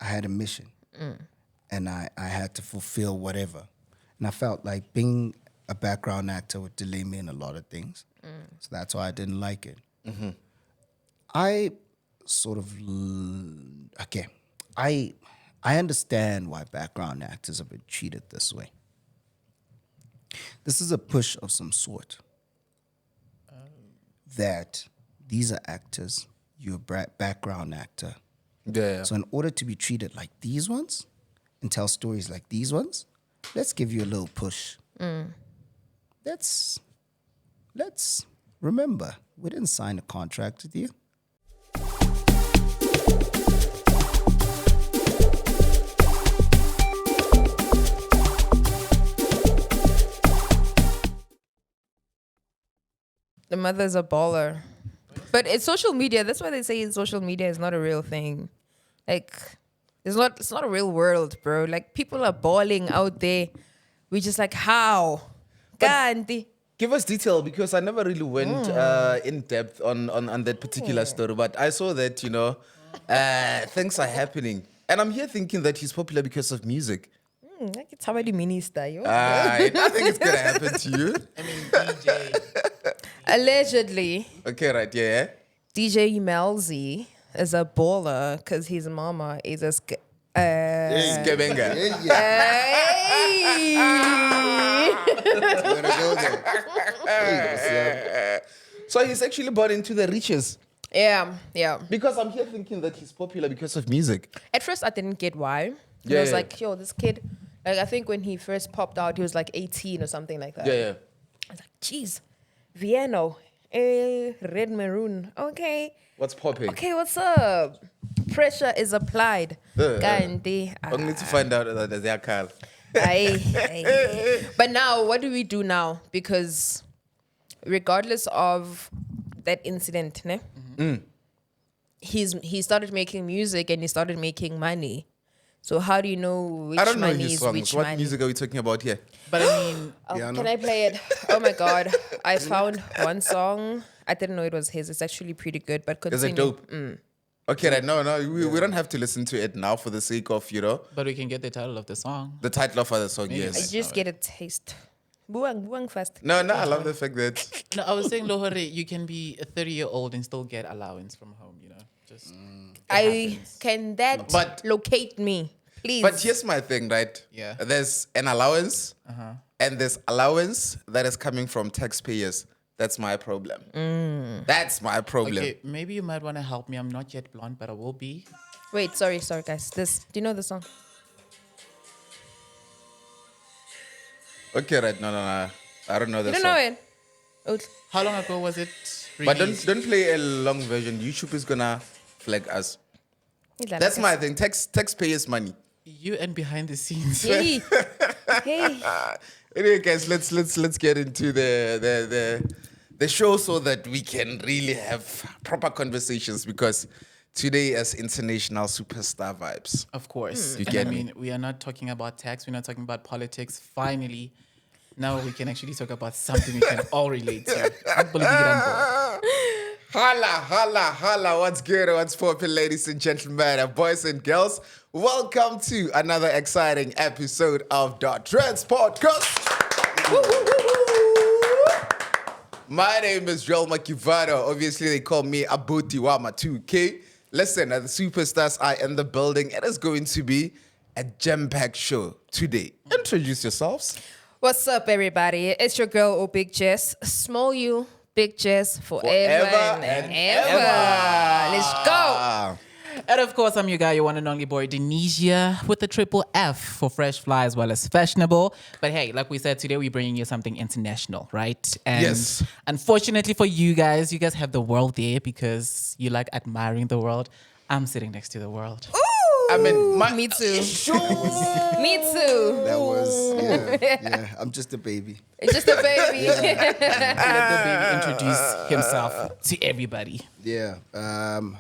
I had a mission, and I had to fulfill whatever. And I felt like being a background actor would delay me in a lot of things. So that's why I didn't like it. I sort of okay. I understand why background actors have been treated this way. This is a push of some sort. That these are actors, you're a background actor. Yeah. So in order to be treated like these ones and tell stories like these ones, let's give you a little push. Let's remember, we didn't sign a contract with you. The mother's a baller. But it's social media. That's why they say social media is not a real thing. Like, it's not a real world, bro. Like, people are balling out there. We just like, how? Gandhi. Give us detail, because I never really went in depth on that particular story. But I saw that, things are happening. And I'm here thinking that he's popular because of music. Like, it's already minister, yo. I think it's going to happen to you. I mean, DJ. Allegedly, Okay, right, yeah. DJ Melzi is a baller because his mama is a Skebenga. So he's actually bought into the riches. Yeah. Because I'm here thinking that he's popular because of music. At first, I didn't get why. Yeah, I was yeah. like, yo, this kid, like, I think when he first popped out, he was like 18 or something like that. Yeah. I was like, geez, Vienna, red maroon. Okay, What's popping? what's up? Pressure is applied. Gandhi. Only to find out that there's a car. Aye. But now, what do we do now? Because regardless of that incident, ne? He started making music and he started making money. So how do you know which I don't know money his is songs. which What money? music are we talking about here? But I mean, Can I play it? Oh my God. I found one song. I didn't know it was his. It's actually pretty good, but Is continue. it dope? Okay, right. No, we don't have to listen to it now for the sake of, but we can get the title of the song. the title of the song, Maybe. I yes. just get a taste. Buang fast. No, I love the fact that... No, I was saying, Lohore, you can be a 30-year-old and still get allowance from home, Just Can that But- locate me, please? But here's my thing, right? Yeah. There's an allowance, and there's allowance that is coming from taxpayers. That's my problem. That's my problem. Okay, maybe you might want to help me. I'm not yet blonde, but I will be. Wait, sorry, guys. Do you know the song? Okay, right. No. I don't know You that don't song. know it? Oh, How long ago was it But released? don't play a long version. YouTube is gonna flag us. That's my thing. Taxpayers' money. You and behind the scenes. Hey. Anyway, guys, let's get into the show so that we can really have proper conversations, because today is International Superstar Vibes. Of course. You And get I me. mean, we are not talking about tax. We're not talking about politics. Finally, now we can actually talk about something we can all relate to. Unbelievable. Holla. What's good? What's poppin', ladies and gentlemen, boys and girls? Welcome to another exciting episode of the Trends Podcast. My name is Joel Makivado. Obviously, they call me Abuti Wama 2K. Listen, the superstars are in the building. It is going to be a jam-packed show today. Introduce yourselves. What's up, everybody? It's your girl, O Big Jess. Small you, Big Jess, forever and ever. Let's go. And of course, I'm your guy, your one and only boy, Denesia, with the triple F for fresh fly as well as fashionable. But hey, like we said, today we're bringing you something international, right? And Yes. unfortunately for you guys have the world there because you like admiring the world. I'm sitting next to the world. Ooh. I mean, me too. Sure. Me too. That was, yeah, I'm just a baby. It's just a baby. Let the baby introduce himself to everybody. Yeah,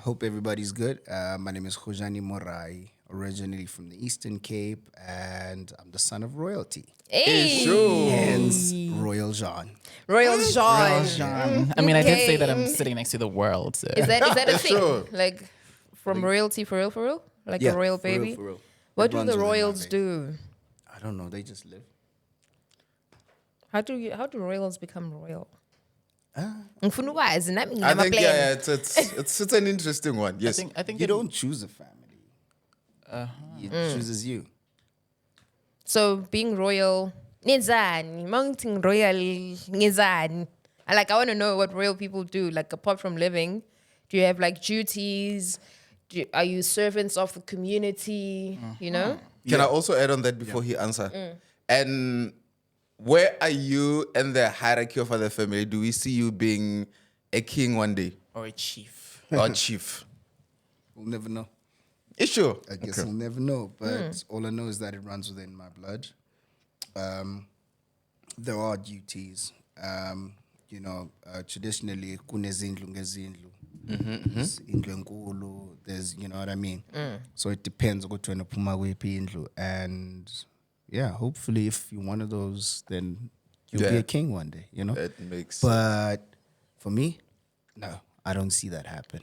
hope everybody's good. My name is Khojane Morai, originally from the Eastern Cape, and I'm the son of royalty. Hey. Hence, Royal Jean. Royal Jean. I mean, I did say Okay. that I'm sitting next to the world. So. Is that a thing? Sure. Like from royalty for real? Like Yeah, a royal for real, baby? for real. What It do runs the within my royals veins. do? I don't know. They just live. How do royals become royal? Ah. Ngifuna ukwazi, nami I think nginama-plan. it's an interesting one. Yes. I think You that- don't choose a family. It chooses you. So being royal, ngenzani? Mounting royal, ngenzani? I want to know what royal people do. Like apart from living, do you have like duties? Are you servants of the community? You know? Can I also add on that before he answer? And where are you in the hierarchy of other family? Do we see you being a king one day or a chief. or chief? We'll never know. You sure? I guess we'll never know. But all I know is that it runs within my blood. There are duties. Traditionally, kunezindlu ngezindlu. Indlu enkulu. There's, you know what I mean? So it depends on what indlu. And yeah, hopefully if you're one of those, then you'll be Yeah. a king one day, you know? It makes But for me, no, I don't see that happen.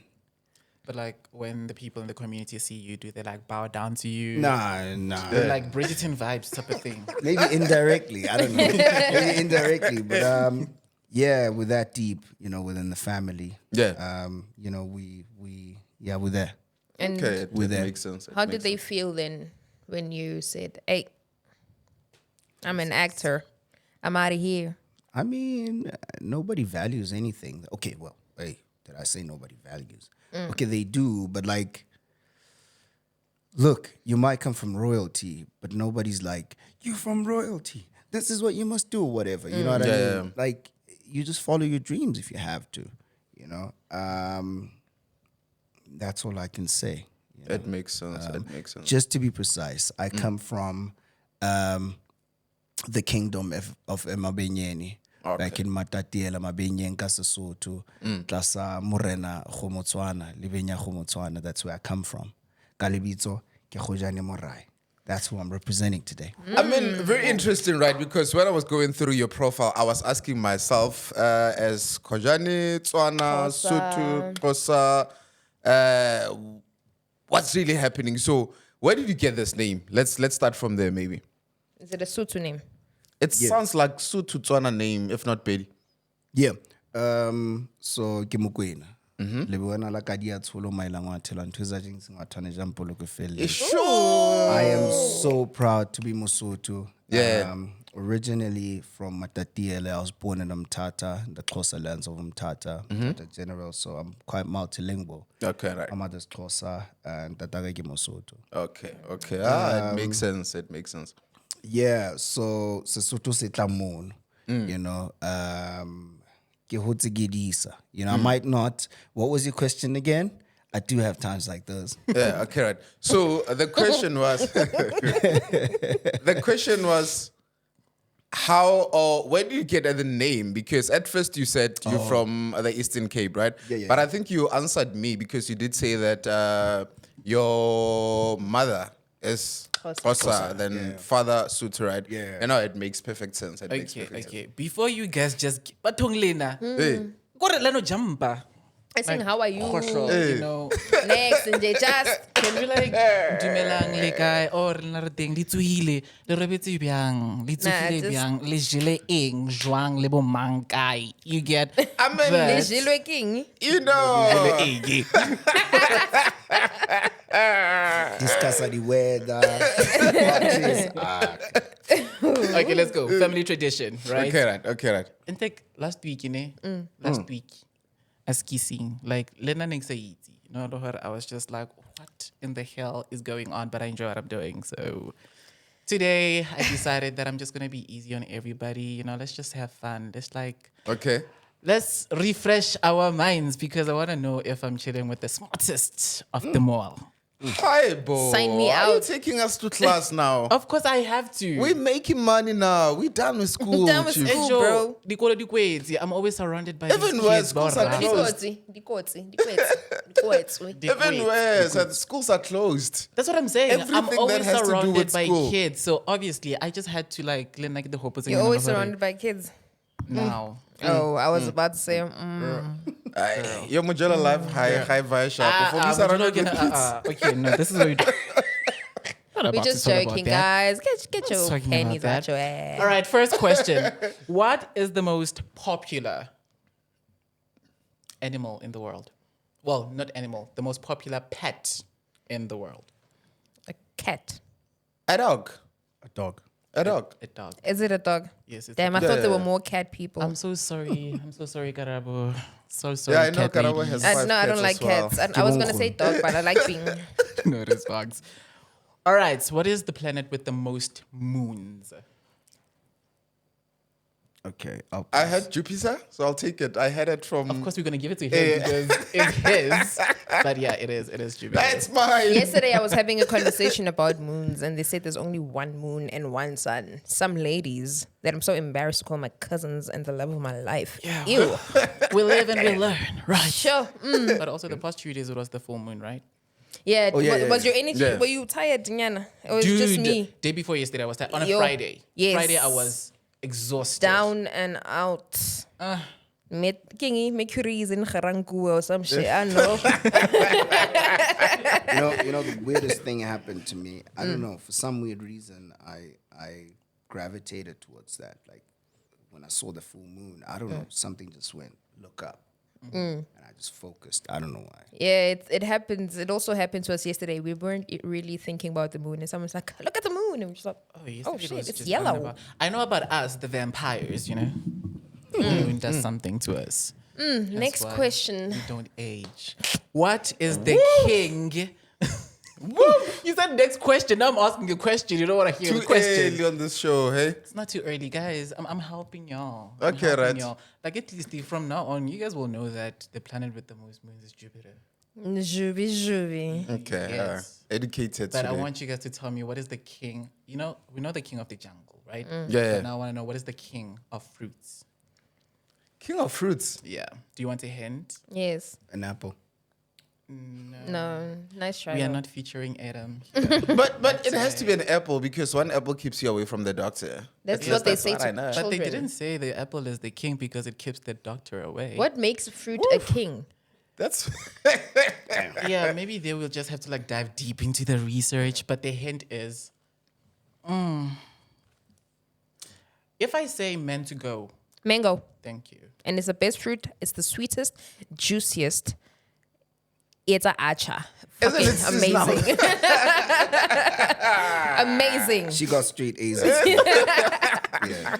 But like when the people in the community see you, do they like bow down to you? Nah. They're like Bridgerton vibes type of thing. Maybe indirectly. I don't know. Maybe indirectly. But yeah, we're that deep, within the family. Yeah. We're there. And Okay, it With that. makes sense. It how did makes they sense. feel then when you said, "Hey, I'm an actor. I'm out of here." I mean, nobody values anything. Okay, well, hey, did I say nobody values? Okay, they do, but like, look, you might come from royalty, but nobody's like, you're from royalty. This is what you must do, or whatever. You know what I mean? Yeah. Like, you just follow your dreams if you have to, That's all I can say. It makes sense. It makes sense. Just to be precise, I come from the kingdom of Mabenyeni. Okay. Back in Matatiela, Mabenyen ka Sesotho, Tlasa Morena Khomotswana, Libenya Khomotswana. That's where I come from. Kalibitso ke Khojane Morai. That's who I'm representing today. I mean, very interesting, right? Because when I was going through your profile, I was asking myself, as Khojane, Tswana, Xhosa. Sotho, Xhosa, what's really happening? So, where did you get this name? Let's start from there, maybe. Is it a Sotho name? It sounds like Sotho Tswana name, if not Pedi. Yeah. So ke Mokoena. Le bona la ka dia tsholo mailangwa thela ntho tsa jeng sengwa thane jang polo ke felle. Sure. I am so proud to be Mosotho. Yeah. Originally from Matatiele, I was born in Mthatha, the Xhosa lands of Mthatha, Mthatha General. So I'm quite multilingual. Okay, right. My mother's Xhosa and Tatake ke Mosotho. Okay. It makes sense. It makes sense. Yeah, so Sesotho se tla mono, ke hotse ke disa. I might not. What was your question again? I do have times like those. Yeah, okay, right. So the question was, how or where do you get the name? Because at first you said you're from the Eastern Cape, right? Yeah. But I think you answered me because you did say that your mother is Xhosa, then father Sotho, right? Yeah. It makes perfect sense. It makes perfect Okay. Before you guys just bathong lena. sense. Hey. Go to leno jumpa. I think, how are you? You know. Next, and they just Can we like dumelang le kae or re na re teng di tsohile le robetse bjang le tsogile just- bjang le jele eng jwang le bo mang kae. You get I mean, that. Lejilwe King. you know. Discuss the weather. Okay, let's go. Family tradition, right? Okay, right. In fact, last week, last week, as kissing, like Lena Nixaiti, I was just like, what in the hell is going on? But I enjoy what I'm doing. So today I decided that I'm just gonna be easy on everybody. Let's just have fun. Okay. Let's refresh our minds because I wanna know if I'm chilling with the smartest of them all. Hi, boy. Sign me Are you out. taking us to class now? Of course I have to. We're making money now. We're done with school. Done with Chief. school. Enjoy. bro. Dikolo dikwetsi. I'm always surrounded by Even these where kids. schools are Bora. closed. Dikotsi. Even where the schools are closed. That's what I'm saying. Everything I'm that always has to do surrounded with by school. kids. So obviously, I just had to like the hope You're always surrounded by kids. now. Oh, I was about to say, Yo, Mujala Live, hi, via sharp. For me, okay, no, this is what we do. Not We're about just to talk about joking, that. guys. Get your Talking pennies about out your ass. All right, first question. What is the most popular animal in the world? Well, not animal, the most popular pet in the world. A cat. A dog. A dog. A dog. A dog. Is it a dog? Yes, it's Damn, a I dog. thought there Yeah. were more cat people. I'm so sorry. I'm so sorry, Karabo. So sorry. Yeah, I know cat Karabo ladies. has five No, I don't cats like as well. cats. I was gonna say dog, but I like being. No, it is dogs. All right, so what is the planet with the most moons? Okay, I'll I pass. had Jupiter, so I'll take it. I had it from. Of course, we're gonna give it to him because it's his. But yeah, it is. It is Jupiter. That's mine. Yesterday, I was having a conversation about moons, and they said there's only one moon and one sun. Some ladies that I'm so embarrassed to call my cousins and the love of my life. Yeah. Ew. We live and we learn, right? Sure. But also, the past 2 days it was the full moon, right? Yeah. Oh, yeah, was yeah, your energy? yeah. Were you tired, Nyana? It was just me. Day before yesterday, I was tired. On a Yo, Friday. yes. Friday, I was exhausted. Down and out. Kingy Mercury's in Haranku or some shit. I know. You know, the weirdest thing happened to me. I don't know, for some weird reason, I gravitated towards that. Like when I saw the full moon, I don't know, something just went look up, and I just focused. I don't know why. Yeah, it happens. It also happened to us yesterday. We weren't really thinking about the moon, and someone's like, "Look at the moon," and we're just like, Yesterday "Oh it shit, was it's just yellow." about- I know about us, the vampires, you know? The moon does something to us. That's Next why question. We don't age. What is the king? You said next question. Now I'm asking a question. You don't want to hear Too the question. early on this show, hey? It's not too early, guys. I'm helping y'all. Okay, I'm helping right. Y'all. Like at least from now on, you guys will know that the planet with the most moons is Jupiter. Juvie. Okay, Yes. educated But today. I want you guys to tell me what is the king. You know, we know the king of the jungle, right? Yeah. But now I want to know what is the king of fruits. King of fruits. Yeah. Do you want a hint? Yes. An apple. No. Nice try. We are though. not featuring Adam. But it has to be an apple because one apple keeps you away from the doctor. That's At what least they say what I to know. But they children. didn't say the apple is the king because it keeps the doctor away. What makes fruit a king? That's Yeah, maybe they will just have to like dive deep into the research. But the hint is, if I say meant to go, Mango. thank you. And it's the best fruit. It's the sweetest, juiciest. It's a acha. Isn't Fucking it seasonal? amazing. Amazing. She got straight A's. Yeah.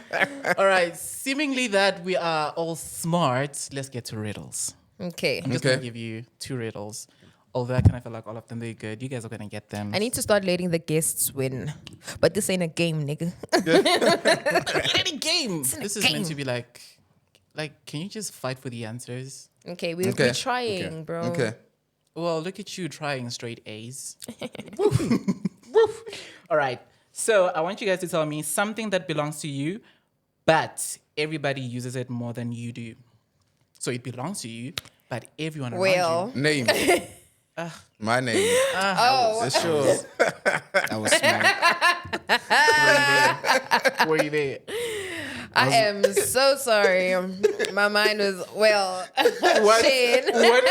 All right, seemingly that we are all smart, let's get to riddles. Okay. I'm just Okay. gonna give you 2 riddles. Although I kind of feel like all of them they're good. You guys are gonna get them. I need to start letting the guests win. But this ain't a game, nigga. any game. a This is game. meant to be like, can you just fight for the answers? Okay, we're Okay. trying, bro. okay. Well, look at you trying straight A's. All right. So I want you guys to tell me something that belongs to you, but everybody uses it more than you do. So it belongs to you, but everyone around Well, Name. My name. oh, Sure. That was smart. you. Were you there? I am so sorry. My mind was, well, shit. What?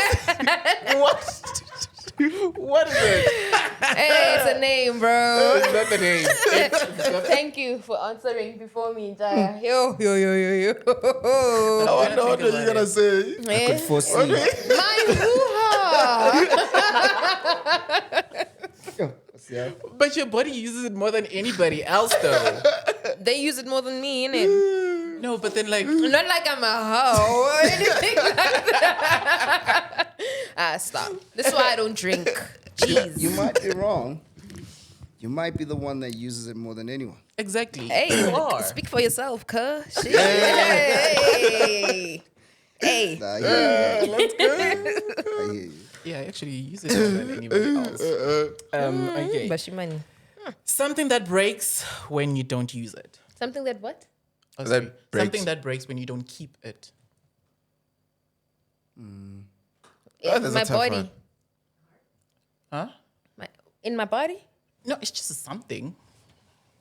What is it? Hey, it's a name, bro. It's not the name. Thank you for answering before me, Jaya. Yo. I wonder what you're gonna say. I could foresee. My hoo-ha. But your body uses it more than anybody else, though. They use it more than me, innit? No, but then like, Not like I'm a hoe or anything like that. Stop. This is why I don't drink. Jeez. You might be wrong. You might be the one that uses it more than anyone. exactly. Hey, you are. speak for yourself, cuz. Shit. Hey. Hey. I hear you. I hear you. Yeah, I actually use it more than anybody else. Okay. Bashimani. Something that breaks when you don't use it. Something that what? Oh, That sorry. breaks. Something that breaks when you don't keep it. that's a My tough body. one. Huh? In my body? No, it's just a something.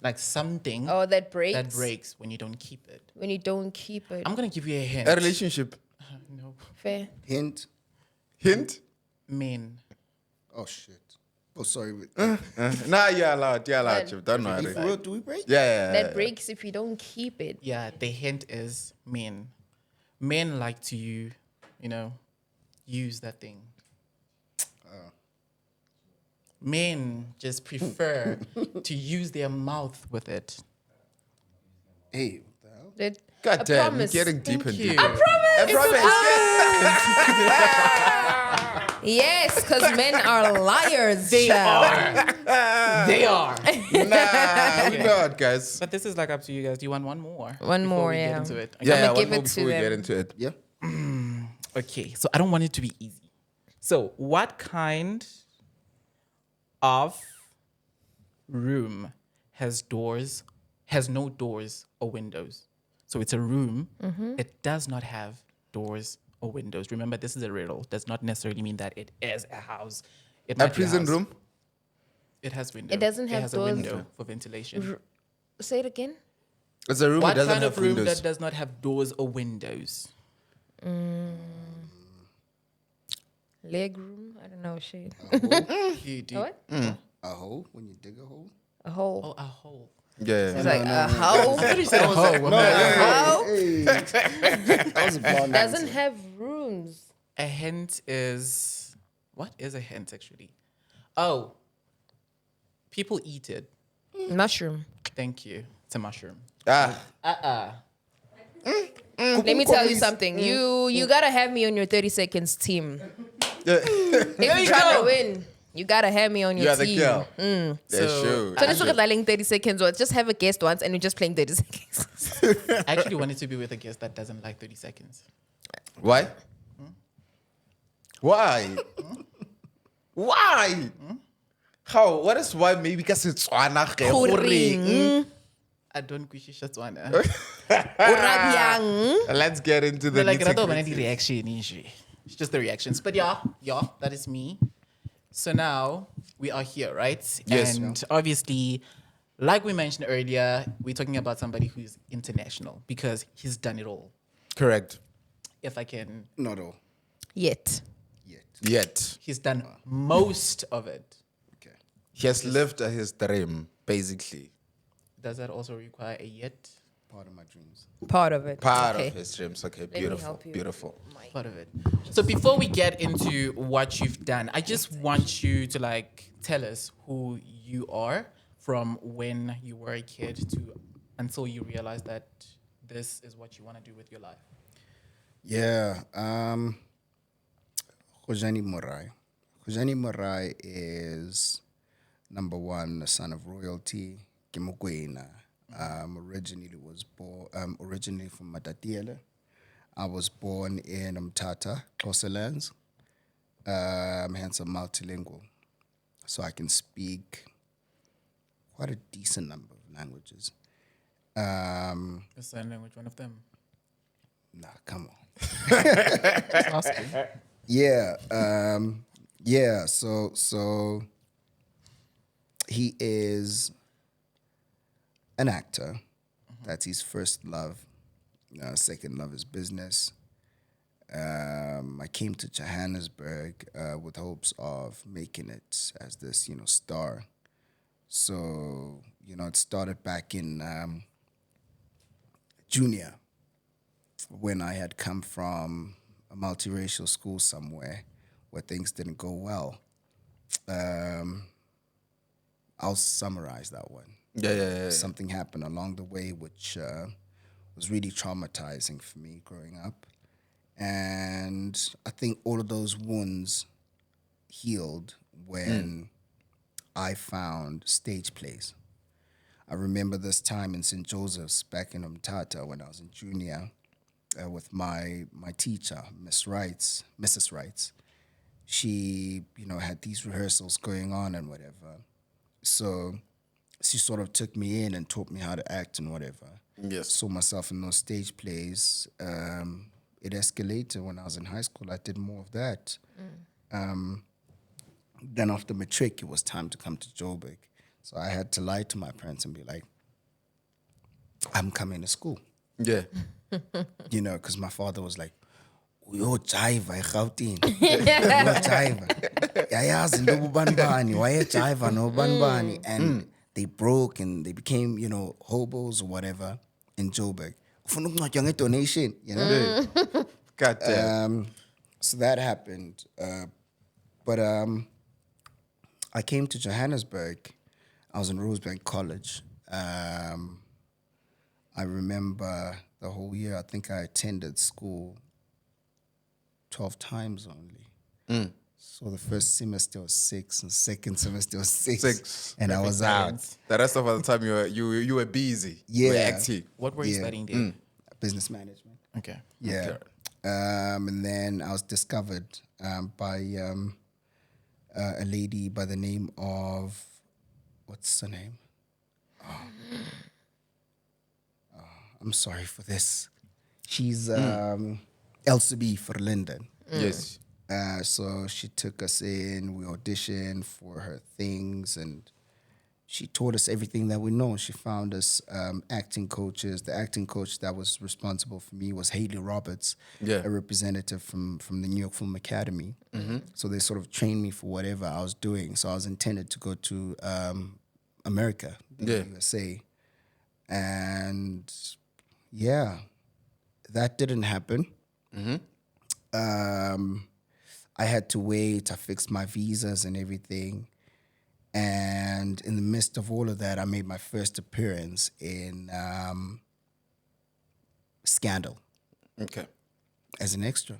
Like something Oh, that breaks. that breaks when you don't keep it. When you don't keep it. I'm gonna give you a hint. A relationship. No. Fair. Hint. Hint? Men. Oh shit. Oh sorry. Nah, you're allowed. You're allowed. Man. Chip. Don't worry. For real, do we break? Yeah. That breaks if you don't keep it. Yeah, the hint is men. Men like to use that thing. Men just prefer to use their mouth with it. Hey, what the hell? That, God I damn, you're promise. getting deep and you. deeper. I Yes, because men are liars. They child. are. They are. Nah, we not, guys. But this is like up to you guys. Do you want one more? One before more, we yeah. Get into it. Yeah, I'ma one give more it to before we get them. into it. Yeah. Okay, so I don't want it to be easy. So, what kind of room has no doors or windows? So it's a room. It does not have doors or windows. Remember, this is a riddle. Does not necessarily mean that it is a house. It A might be prison house. room? It has windows. It doesn't have has doors. a window for ventilation. Say it again. It's a room What that doesn't kind have of room windows. that does not have doors or windows? Leg room? I don't know. Shit. You do. What? A hole when you dig a hole. A hole. Oh, a hole. Yeah. It's like a hole. That was a blonde Doesn't answer. have rooms. A hint is what is a hint actually? Oh, people eat it. Mushroom. Thank you. It's a mushroom. Let me tell you something. You gotta have me on your 30 seconds team. If you're trying to win, you gotta have me on your You're the team. girl. That's So- true. So let's look at like 30 seconds or just have a guest once and we're just playing 30 seconds. I actually wanted to be with a guest that doesn't like 30 seconds. Why? Why? Why? How? What is why? Maybe because it's Goreng. I don't kwishisha tswana. Urabyang. Let's get into the But like I don't nitty-gritty. want any reaction usually. It's just the reactions. But yeah, that is me. So now we are here, right? Yes. And obviously, like we mentioned earlier, we're talking about somebody who's international because he's done it all. Correct. If I can, Not all. Yet. Yet. he's done most of it. Okay. He has lived his dream, basically. Does that also require a yet? Part of my dreams. Part of it. Part Okay. of his dreams. Okay, me beautiful. help you. Beautiful. Part of it. So before we get into what you've done, I just want you to like tell us who you are from when you were a kid to until you realized that this is what you want to do with your life. Yeah. Khojane Morai. Khojane Morai is number one, the son of royalty. Kemokwena. Originally from Matatiele. I was born in Mthatha, Xhosa lands. Hence I'm multilingual. So I can speak quite a decent number of languages. The sign language, one of them. Nah, come on. Asking. Yeah, yeah. So he is an actor. That's his first love. Second love is business. I came to Johannesburg with hopes of making it as this, star. So, it started back in junior when I had come from a multiracial school somewhere where things didn't go well. I'll summarize that one. Yeah. Something happened along the way which was really traumatizing for me growing up. And I think all of those wounds healed when I found stage plays. I remember this time in St. Joseph's back in Mthatha when I was in junior with my teacher, Mrs. Wrights. She, had these rehearsals going on and whatever. So she sort of took me in and taught me how to act and whatever. Yes. Saw myself in those stage plays. It escalated when I was in high school. I did more of that. Then after matric, it was time to come to Joburg. So I had to lie to my parents and be like, I'm coming to school. Yeah. Because my father was like, uyojiva eGauteng. Uyojiva. Yayazi into ubanibani, wayejiva nobanibani. And they broke and they became, hobos or whatever in Joburg. Ufuna ukuncwatshwa ngedonation, God damn. So that happened. But I came to Johannesburg. I was in Rosebank College. I remember the whole year, I think I attended school 12 times only. So the first semester was 6, and second semester was 6. And I was out. The rest of the time you were busy. You were Yeah. active. What were you studying there? Business management. Okay. Yeah. And then I was discovered by a lady by the name of, what's her name? I'm sorry for this. She's LCB for Linden. Yes. So she took us in, we auditioned for her things, and she taught us everything that we know. She found us acting coaches. The acting coach that was responsible for me was Haley Roberts, a representative from the New York Film Academy. So they sort of trained me for whatever I was doing. So I was intended to go to America, the USA. And yeah, that didn't happen. I had to wait. I fixed my visas and everything. And in the midst of all of that, I made my first appearance in Scandal. Okay. As an extra.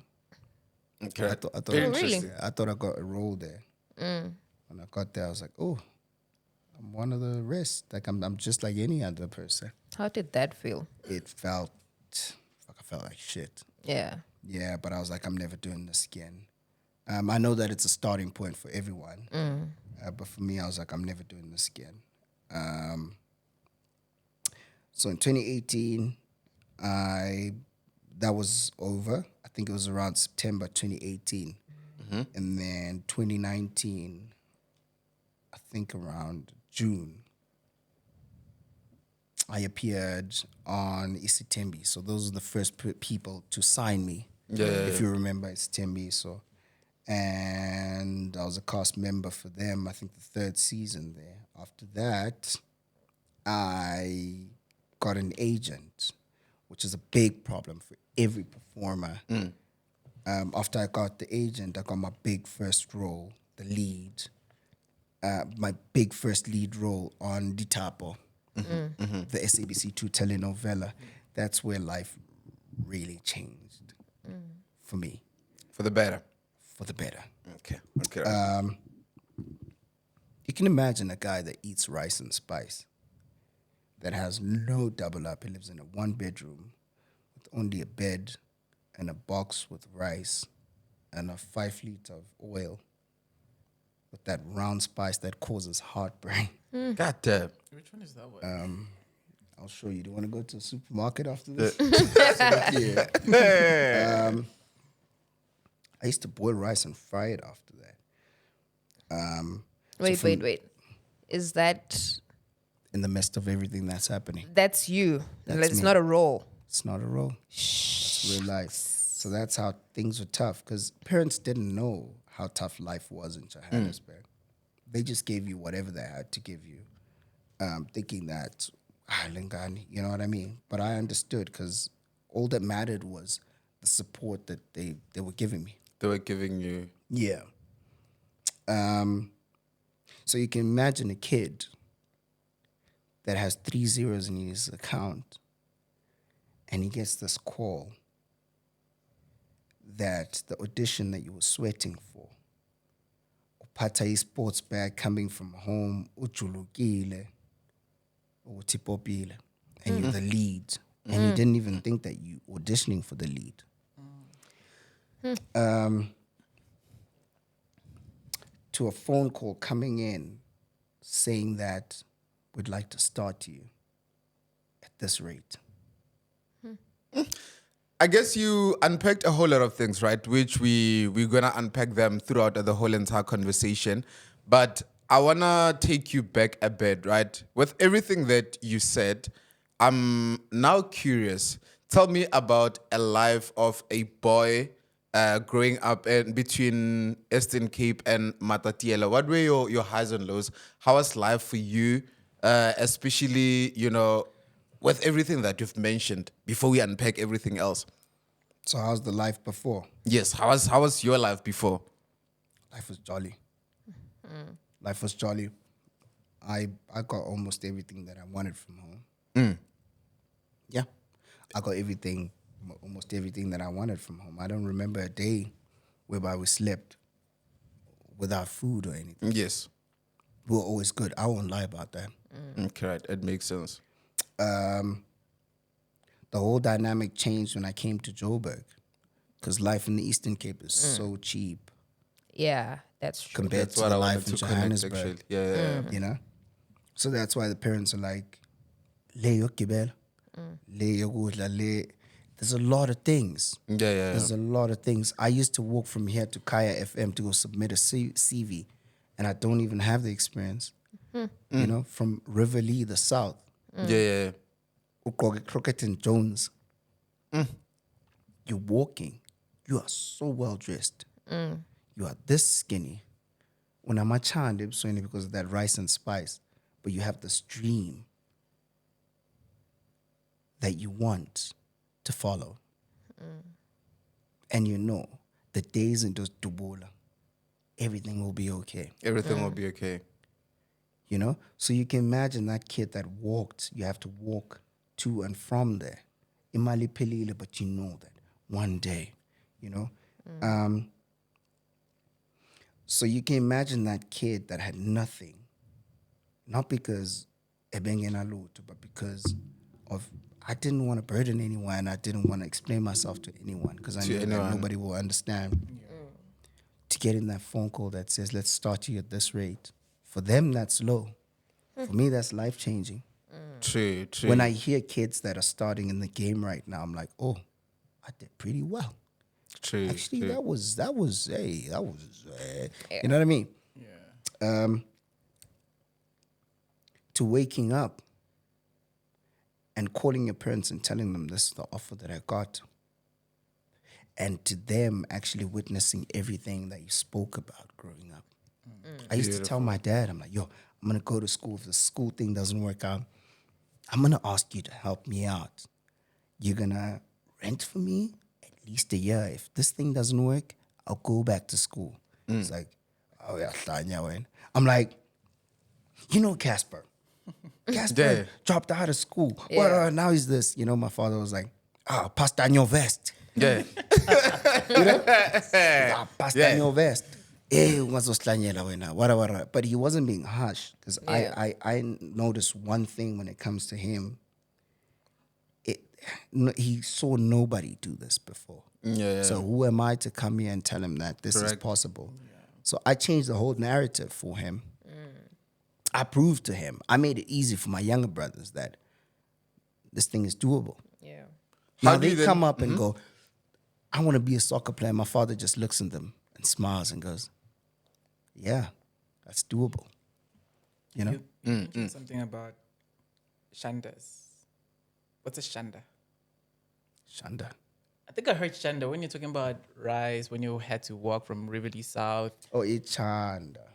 Okay. I thought Very really? interesting. I thought I got a role there. When I got there, I was like, oh, I'm one of the rest. Like I'm just like any other person. How did that feel? It felt, I felt like shit. Yeah. Yeah, but I was like, I'm never doing this again. I know that it's a starting point for everyone. But for me, I was like, I'm never doing this again. So in 2018, that was over. I think it was around September 2018. And then 2019, I think around June, I appeared on Isitembi. So those are the first people to sign me. If you remember Isitembi. So, and I was a cast member for them, I think the third season there. After that, I got an agent, which is a big problem for every performer. After I got the agent, I got my big first role, the lead, my big first lead role on Ditapo, the SABC2 telenovela. That's where life really changed for me. For the better. For the better. Okay. You can imagine a guy that eats rice and spice, that has no double up. He lives in a 1-bedroom with only a bed and a box with rice and a 5 liter of oil with that round spice that causes heartburn. God damn. Which one is that one? I'll show you. Do you want to go to the supermarket after this? I used to boil rice and fry it after that. Wait. Is that In the midst of everything that's happening. that's you? That's It's me. not a role. It's not a role. It's real life. So that's how things were tough, because parents didn't know how tough life was in Johannesburg. They just gave you whatever they had to give you, thinking that, Lingani, you know what I mean? But I understood, because all that mattered was the support that they were giving me. They were giving you. Yeah. So you can imagine a kid that has 3 zeros in his account, and he gets this call that the audition that you were sweating for, uphatha sports bag coming from home, ujulukile, utipopile, and you're the lead, and you didn't even think that you auditioning for the lead. To a phone call coming in saying that we'd like to start you at this rate. I guess you unpacked a whole lot of things, right? Which we're gonna unpack them throughout the whole entire conversation. But I wanna take you back a bit, right? With everything that you said, I'm now curious. Tell me about a life of a boy growing up in between Eastern Cape and Matatiele. What were your highs and lows? How was life for you, especially, with everything that you've mentioned before we unpack everything else? So how's the life before? Yes, how was your life before? Life was jolly. Life was jolly. I got almost everything that I wanted from home. Yeah. I got almost everything that I wanted from home. I don't remember a day whereby we slept without food or anything. Yes. We were always good. I won't lie about that. Okay, right. It makes sense. The whole dynamic changed when I came to Joburg because life in the Eastern Cape is so cheap Yeah, that's true. compared That's to what the I life wanted in to connect, Johannesburg. actually. Yeah. You know? So that's why the parents are like, le yokibela, le yokudla, le. There's a lot of things. Yeah. There's a lot of things. I used to walk from here to Kaya FM to go submit a CV, and I don't even have the experience. You know, from Riverlea, the south, Yeah. Crockett and Jones. You're walking. You are so well dressed. You are this skinny. When I'm a child, it's only because of that rice and spice, but you have this dream that you want to follow. And you know, the days in those Dubola, everything will be okay. Everything will be okay. You know? So you can imagine that kid that walked, you have to walk to and from there. Imali pelile, but you know that one day, you know? So you can imagine that kid that had nothing, not because ebengena luto, but because of I didn't want to burden anyone. I didn't want to explain myself to anyone because I knew that nobody will understand. To get in that phone call that says, let's start you at this rate. For them, that's low. For me, that's life-changing. True. When I hear kids that are starting in the game right now, I'm like, oh, I did pretty well. True. Actually, that was you know what I mean? Yeah. To waking up and calling your parents and telling them this is the offer that I got. And to them actually witnessing everything that you spoke about growing up. I used to tell my dad, I'm like, yo, I'm going to go to school. If the school thing doesn't work out, I'm going to ask you to help me out. You're going to rent for me at least a year. If this thing doesn't work, I'll go back to school. It's like, oh yeah, I'm like, you know Casper. Casper dropped out of school. Yeah. Now he's this. You know, my father was like, pass down your vest. Yeah. Pass down your vest. But he wasn't being harsh because I noticed one thing when it comes to him. He saw nobody do this before. Yeah. So who am I to come here and tell him that this is possible? Yeah. So I changed the whole narrative for him. I proved to him. I made it easy for my younger brothers that this thing is doable. Yeah. Now they come up and go, I want to be a soccer player. My father just looks at them and smiles and goes, yeah, that's doable. You know? You mentioned something about shandas. What's a shanda? Shanda. I think I heard shanda when you're talking about rice, when you had to walk from Riverlea South. Oh, Ichanda.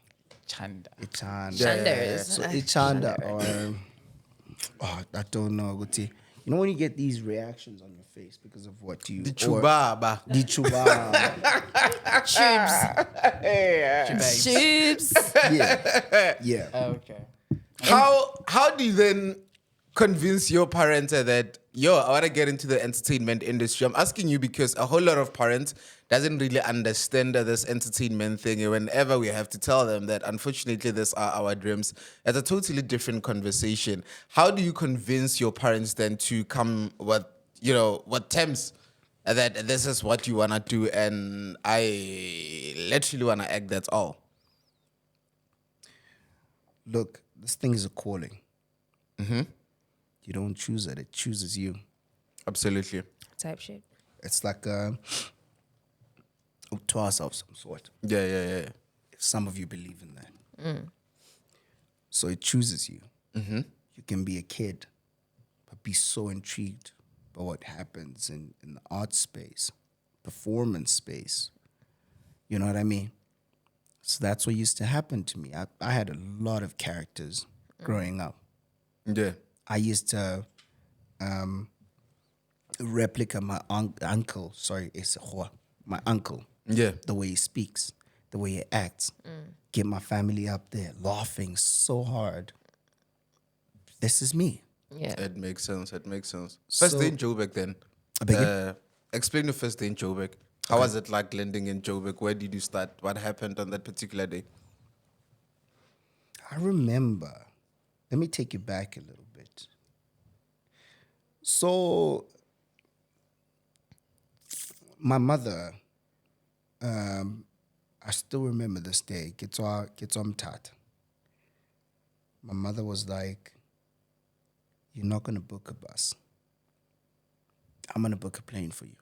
Chanda. Ichanda. Shanders. So Ichanda or, I don't know, Guti. You know when you get these reactions on your face because of what you... The chubaba. The chubaba. Chips. Yeah. Okay. How do you then convince your parents that, I want to get into the entertainment industry? I'm asking you because a whole lot of parents doesn't really understand this entertainment thing. Whenever we have to tell them that, unfortunately, these are our dreams, it's a totally different conversation. How do you convince your parents then to come with, with terms that this is what you want to do and I literally want to act, that's all? Look, this thing is a calling. You don't choose it. It chooses you. Absolutely. Type shit. It's like toss of some sort. Yeah. If some of you believe in that. So it chooses you. You can be a kid, but be so intrigued by what happens in the art space. performance space. You know what I mean? So that's what used to happen to me. I had a lot of characters growing up. Yeah. I used to replica my uncle. Sorry, it's my uncle. Yeah. The way he speaks, the way he acts. Get my family up there laughing so hard. This is me. Yeah. It makes sense. It makes sense. First day in Joburg then. I beg you? Explain your first day in Joburg. How was it like landing in Joburg? Where did you start? What happened on that particular day? I remember. Let me take you back a little bit. So, my mother, I still remember this day. Gets on tat. My mother was like, "You're not gonna book a bus. I'm gonna book a plane for you.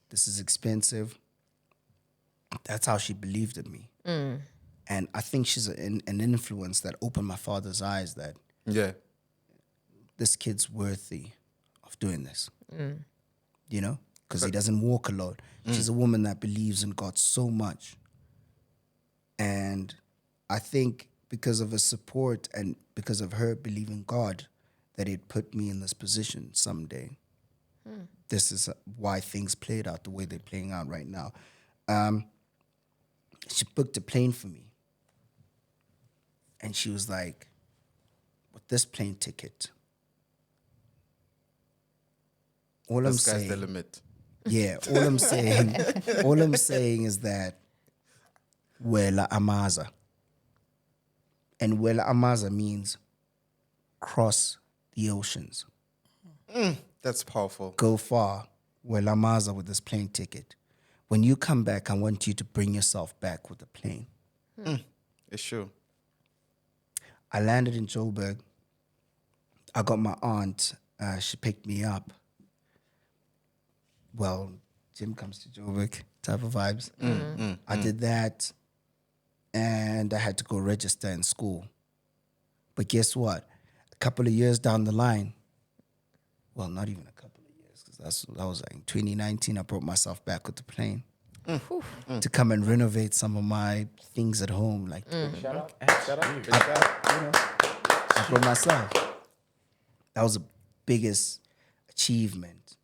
This is expensive." That's how she believed in me. And I think she's an influence that opened my father's eyes that Yeah. this kid's worthy of doing this. You know? Because he doesn't walk alone. She's a woman that believes in God so much. And I think because of her support and because of her believing God, that it put me in this position someday. This is why things played out the way they're playing out right now. She booked a plane for me. And she was like, with this plane ticket, all I'm The sky's the saying, limit. yeah, all I'm saying is that Wela Amaza. And Wela Amaza means cross the oceans. That's powerful. Go far, Wela Amaza with this plane ticket. When you come back, I want you to bring yourself back with the plane. It's true. I landed in Joburg. I got my aunt. She picked me up. Well, Jim comes to Joburg type of vibes. I did that, and I had to go register in school. But guess what? A couple of years down the line, well, not even a couple of years, because that was like in 2019, I brought myself back with the plane to come and renovate some of my things at home. Like, I brought myself. That was the biggest achievement.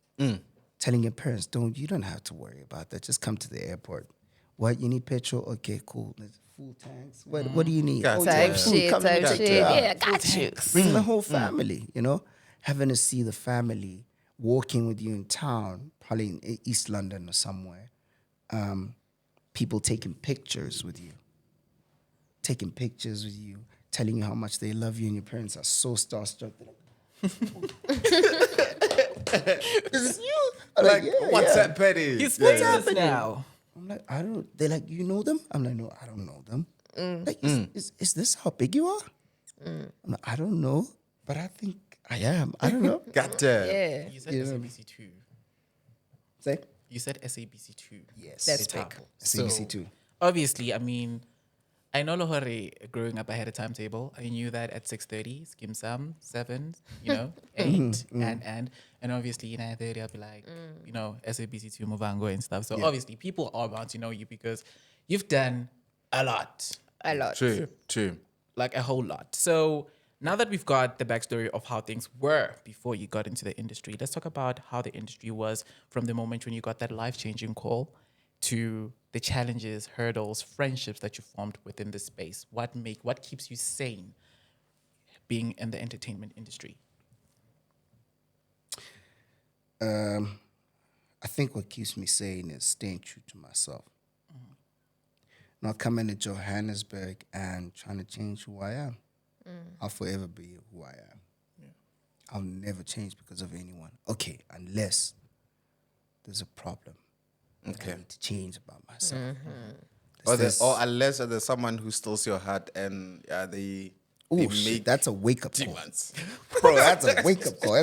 Telling your parents, you don't have to worry about that. Just come to the airport. What, you need petrol? Okay, cool. There's full tanks. What do you need? Gotcha. Type food. shit, Come type check shit. it out. Yeah, got you. Bring the whole family, you know? Having to see the family walking with you in town, probably in East London or somewhere. People taking pictures with you. Telling you how much they love you, and your parents are so starstruck. Is it you? I'm Like, yeah, what's yeah. that, Petty? He's What's famous happening? now. I'm like, I don't. They're like, you know them? I'm like, no, I don't know them. Like, is this how big you are? I'm like, I don't know, but I think I am. I don't know. Goddamn. Yeah. You said Yeah. SABC 2. Say You said SABC 2. yes. That's It's big. Apple. CBC So, too. obviously, I mean, I know Lohore growing up, I had a timetable. I knew that at 6:30, skim some, 7, 8, and obviously in 9:30, I'll be like, SABC 2 Movango and stuff. So obviously, people are bound to know you because you've done a lot, A lot. True. like a whole lot. So now that we've got the backstory of how things were before you got into the industry, let's talk about how the industry was from the moment when you got that life-changing call to the challenges, hurdles, friendships that you formed within the space. What keeps you sane being in the entertainment industry? I think what keeps me sane is staying true to myself. Not coming to Johannesburg and trying to change who I am. I'll forever be who I am. I'll never change because of anyone. Okay, unless there's a problem that I need to change about myself. Or unless there's someone who steals your heart and they Oh shit, that's a wake up call. demons. Bro, that's a wake up call.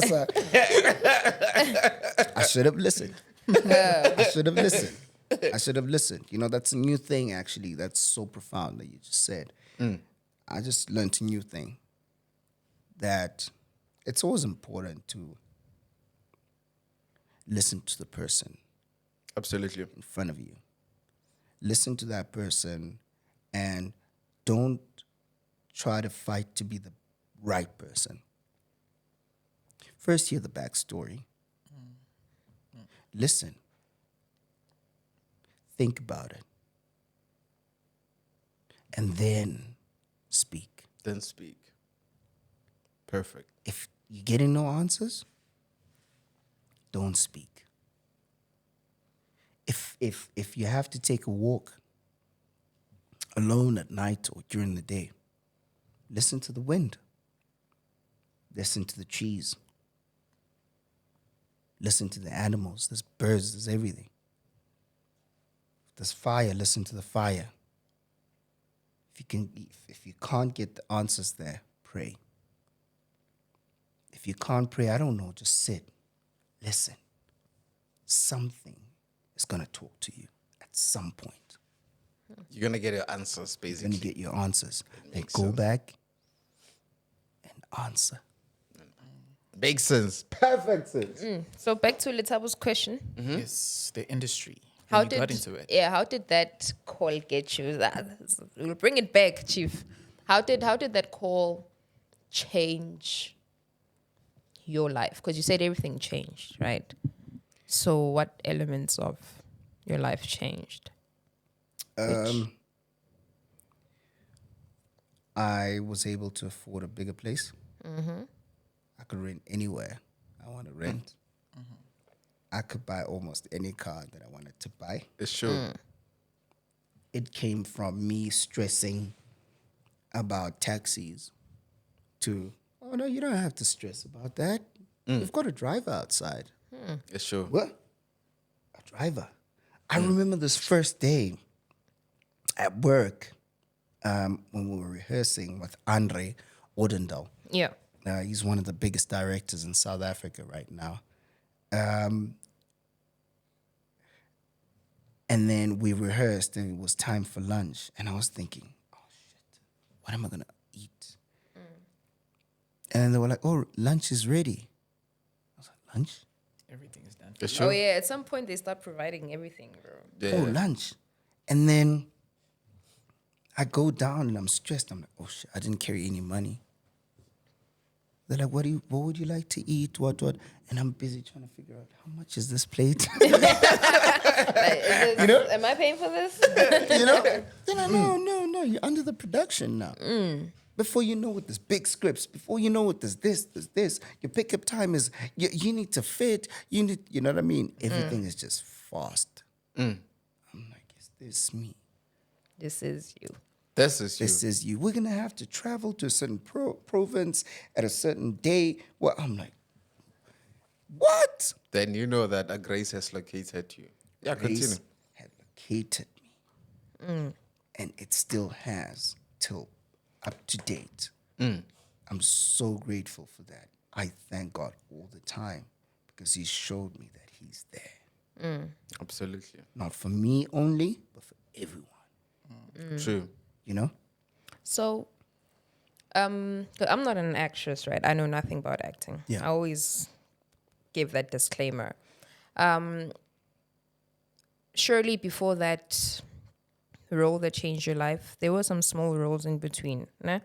I should have listened. I should have listened. You know, that's a new thing, actually. That's so profound that you just said. I just learned a new thing. That it's always important to listen to the person. Absolutely. in front of you. Listen to that person and don't try to fight to be the right person. First, hear the backstory. Listen. Think about it. And then speak. Then speak. Perfect. If you're getting no answers, don't speak. If you have to take a walk alone at night or during the day, listen to the wind. Listen to the trees. Listen to the animals. There's birds, there's everything. If there's fire, listen to the fire. If you can't get the answers there, pray. If you can't pray, I don't know, just sit. Listen. Something is going to talk to you at some point. You're going to get your answers, You're basically. going to get your answers. Then makes go sense. back and answer. Makes sense. Perfect sense. So back to Letabo's question. Yes, the industry. How When you did got into it? Yeah, how did that call get you? We'll bring it back, Chief. How did that call change your life? Because you said everything changed, right? So what elements of your life changed? I was able to afford a bigger place. I could rent anywhere I want to rent. I could buy almost any car that I wanted to buy. It's true. It came from me stressing about taxis to, oh no, you don't have to stress about that. We've got a driver outside. It's true. What? A driver. I remember this first day at work when we were rehearsing with Andre Odendal. Yeah. He's one of the biggest directors in South Africa right now. And then we rehearsed and it was time for lunch. And I was thinking, oh shit, what am I going to eat? And then they were like, oh, lunch is ready. I was like, lunch? Everything is done. It's true. Oh yeah. At some point they start providing everything, bro. Yeah. Oh, lunch. And then I go down and I'm stressed. I'm like, oh shit, I didn't carry any money. They're like, what would you like to eat? What? And I'm busy trying to figure out how much is this plate? Like, am I paying for this? You know? Then I no, you're under the production now. Before you know what there's big scripts, before you know what there's this, your pickup time is, you need to fit, you know what I mean? Everything is just fast. I'm like, is this me? This is you. This is you. This is you. We're going to have to travel to a certain province at a certain day. Well, I'm like, what? Then you know that a grace has located you. Yeah, continue. Grace had located me. And it still has till up to date. I'm so grateful for that. I thank God all the time because he showed me that he's there. Absolutely. Not for me only, but for everyone. True. You know? So, 'cause I'm not an actress, right? I know nothing about acting. Yeah. I always give that disclaimer. Surely before that role that changed your life, there were some small roles in between. Né?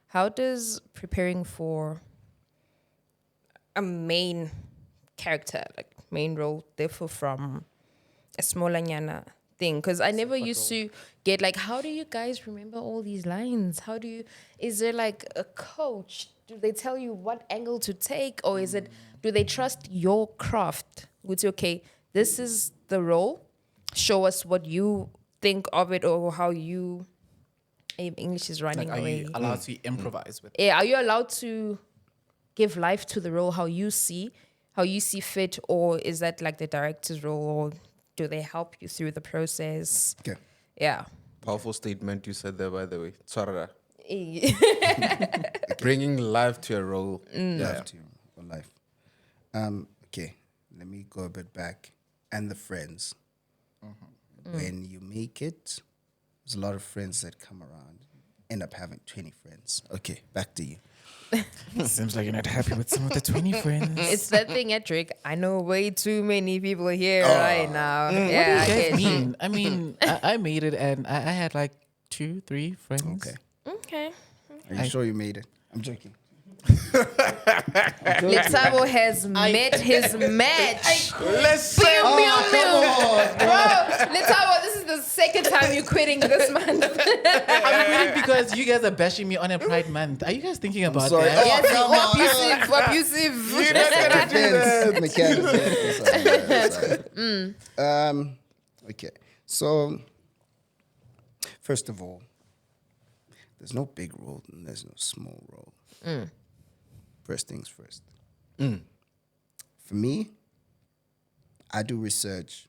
How does preparing for a main character, like main role, differ from a smaller nyana thing? Because I never used to get like, how do you guys remember all these lines? Is there like a coach? Do they tell you what angle to take? Or do they trust your craft? Would say, okay, this is the role. Show us what you think of it or how you... English is running Like, are away. you allowed to improvise with? Yeah, are you allowed to give life to the role how you see fit, or is that like the director's role, or do they help you through the process? Okay. Yeah. Powerful statement you said there, by the way. Tswarara. Bringing life to a role. Life to your life. Okay, let me go a bit back. And the friends. When you make it, there's a lot of friends that come around. end up having 20 friends. Okay, back to you. Seems like you're not happy with some of the 20 friends. It's that thing, Edric. I know way too many people here Oh. right now. Yeah, I get you. mean? I mean, I made it and I had like 2-3 friends. Okay. Okay. Are you sure you made it? I'm joking. Letabo has met his match. Listen. Pew, pew, pew. Bro, Letabo, this is the second time you're quitting this month. I'm quitting because you guys are bashing me on a Pride Month. Are you guys thinking about sorry. that? Yes, come on. abusive. You're not gonna do that. Mechanics. Okay. So, first of all, there's no big role and there's no small role. First things first. For me, I do research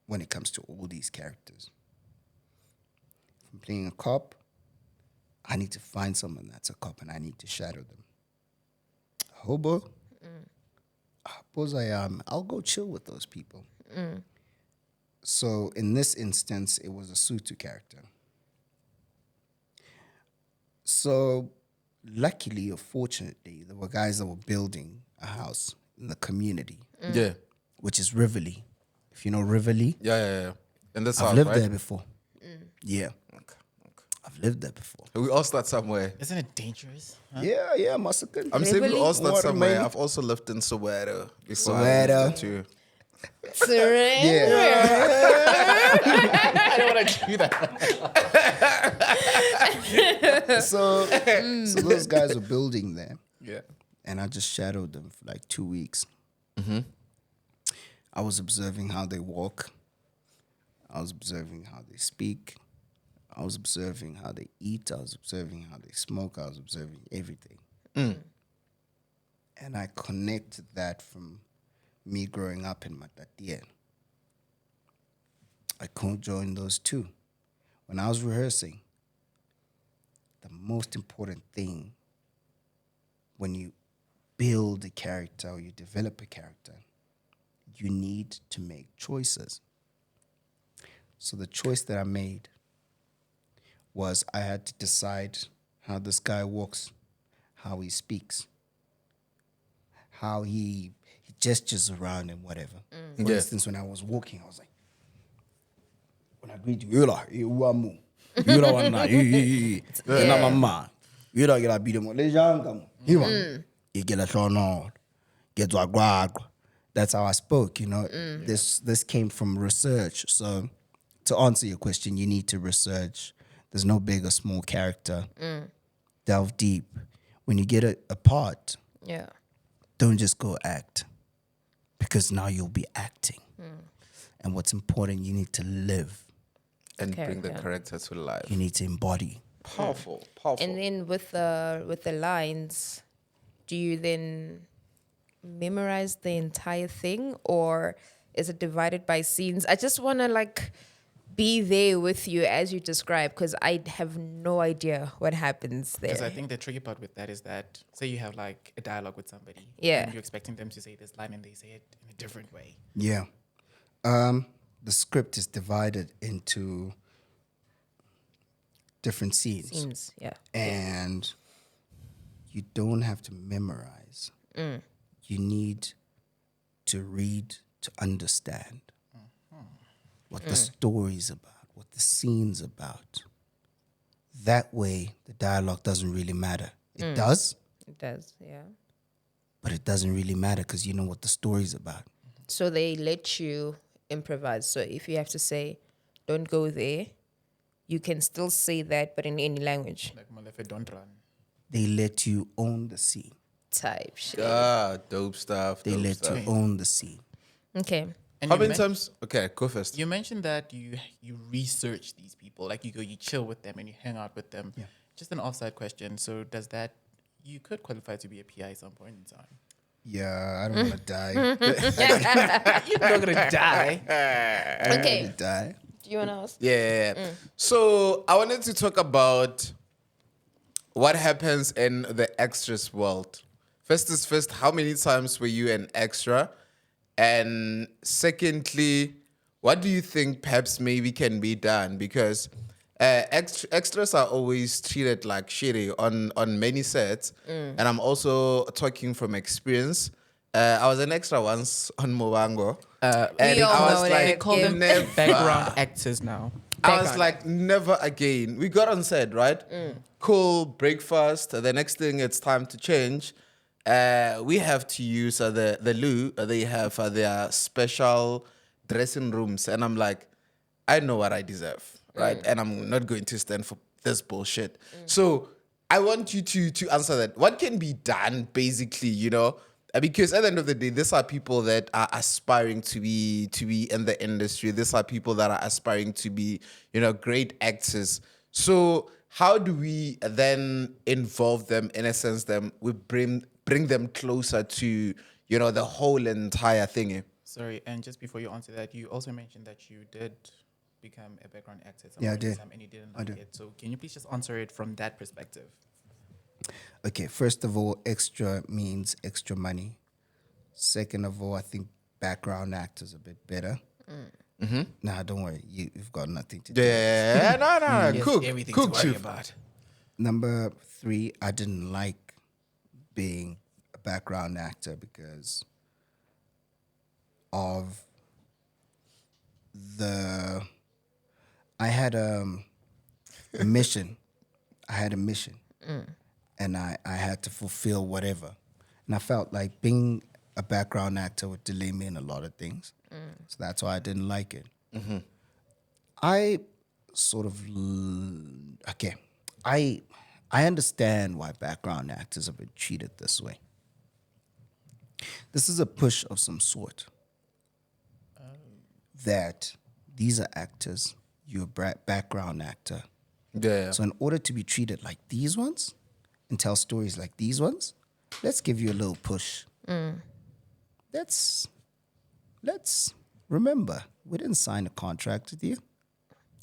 when it comes to all these characters. If I'm playing a cop, I need to find someone that's a cop and I need to shadow them. A hobo, I'll go chill with those people. So in this instance, it was a Sutu character. So luckily or fortunately, there were guys that were building a house in the community, Yeah. which is Riverley. If you know Riverley, Yeah. In this I've house, lived right? there before. Yeah, I've lived there before. We all start somewhere. Isn't it dangerous? Huh? Yeah, Massacre. I'm saying we Really? all start Water, somewhere. maybe? I've also lived in Soweto. before I Soweto. moved too. Surrender. I don't want to do that. So those guys were building there, Yeah. and I just shadowed them for like 2 weeks. I was observing how they walk. I was observing how they speak. I was observing how they eat. I was observing how they smoke. I was observing everything. And I connected that from me growing up in Matatia. I conjoined those two. When I was rehearsing, the most important thing when you build a character or you develop a character, you need to make choices. So the choice that I made was I had to decide how this guy walks, how he speaks, how he gestures around and whatever. For Yeah. instance, when I was walking, I was like, when I greet you, Yola, Iwamu, Yola wana, Ina mama, Yola gela bidemo, Lejanga, Iwan, Igela Shono, Getwa Gwagwa. That's how I spoke, you know. This came from research. So to answer your question, you need to research. There's no big or small character. Delve deep. When you get a part, Yeah. don't just go act, because now you'll be acting. And what's important, you need to live. And bring the Character. character to life. You need to embody. Powerful. And then with the lines, do you then memorize the entire thing, or is it divided by scenes? I just want to like be there with you as you describe, because I have no idea what happens Because I there. think the tricky part with that is that, say you have like a dialogue with somebody. Yeah. And you're expecting them to say this line and they say it in a different way. Yeah. The script is divided into different scenes. Scenes, yeah. And you don't have to memorize. You need to read to understand what the story's about, what the scene's about. That way, the dialogue doesn't really matter. It does, It does, yeah. but it doesn't really matter because you know what the story's about. So they let you improvise. So if you have to say, don't go there, you can still say that, but in any language Like Molefe, don't run. They let you own the scene. type shit. Dope stuff. They dope let stuff. you own the scene. Okay. And How you many men- times? Okay, go first. You mentioned that you research these people, like you go, you chill with them and you hang out with them. Yeah. Just an offside question. So does that, you could qualify to be a PI at some point in time. Yeah, I don't want to die. You're not gonna die. I don't Okay. want to die. Do you want to ask? Yeah. So I wanted to talk about what happens in the extras world. First is first, how many times were you an extra? And secondly, what do you think perhaps maybe can be done? Because Extras are always treated like shitty on many sets, and I'm also talking from experience. I was an extra once on Mobango, and We all I know was that. like, They call them never. background actors now. I was Background. like, never again. We got on set, right? Cool, breakfast. The next thing, it's time to change. We have to use the loo. They have their special dressing rooms. And I'm like, I know what I deserve, right? And I'm not going to stand for this bullshit. So I want you to answer that. What can be done, basically, because at the end of the day, these are people that are aspiring to be in the industry. These are people that are aspiring to be, great actors. So how do we then involve them in a sense that we bring them closer to, the whole entire thing? Sorry, and just before you answer that, you also mentioned that you did become a background actor. at some Yeah, I point in did. time and you didn't I like did. it. So can you please just answer it from that perspective? Okay, first of all, extra means extra money. Second of all, I think background actors a bit better. Nah, don't worry. You've got nothing to do. Yeah, no, Yes, cook, everything cook, to worry chief. about. Number 3, I didn't like being a background actor because of I had a mission. I had a mission. And I had to fulfill whatever. And I felt like being a background actor would delay me in a lot of things. So that's why I didn't like it. I sort of okay. I understand why background actors have been treated this way. This is a push of some sort. That these are actors, you're a background actor. Yeah. So in order to be treated like these ones and tell stories like these ones, let's give you a little push. Let's remember, we didn't sign a contract with you.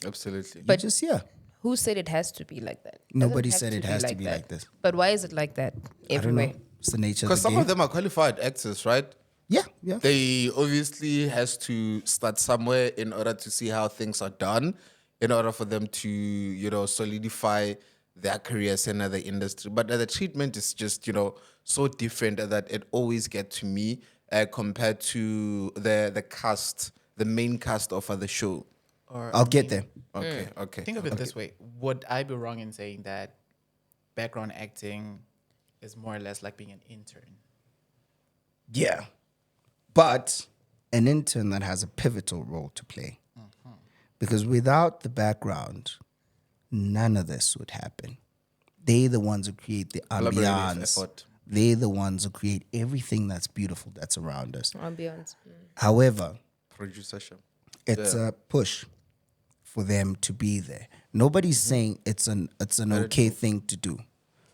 Absolutely. But just here. Who said it has to be like that? Nobody Doesn't said have it has to be that. like this. But why is it like that I don't know. everywhere? It's the nature of Because the some game. of them are qualified actors, right? Yeah. They obviously has to start somewhere in order to see how things are done, in order for them to, solidify their careers in the industry. But the treatment is just, so different that it always gets to me compared to the cast, the main cast of the show. Or I'll get there. Okay. Think of it this way. Would I be wrong in saying that background acting is more or less like being an intern? Yeah. But an intern that has a pivotal role to play. Because without the background, none of this would happen. They're the ones who create the Collaborative ambiance. effort. They're the ones who create everything that's beautiful that's around us. Ambiance. However, Producership. it's a push for them to be there. Nobody's saying it's an okay thing to do.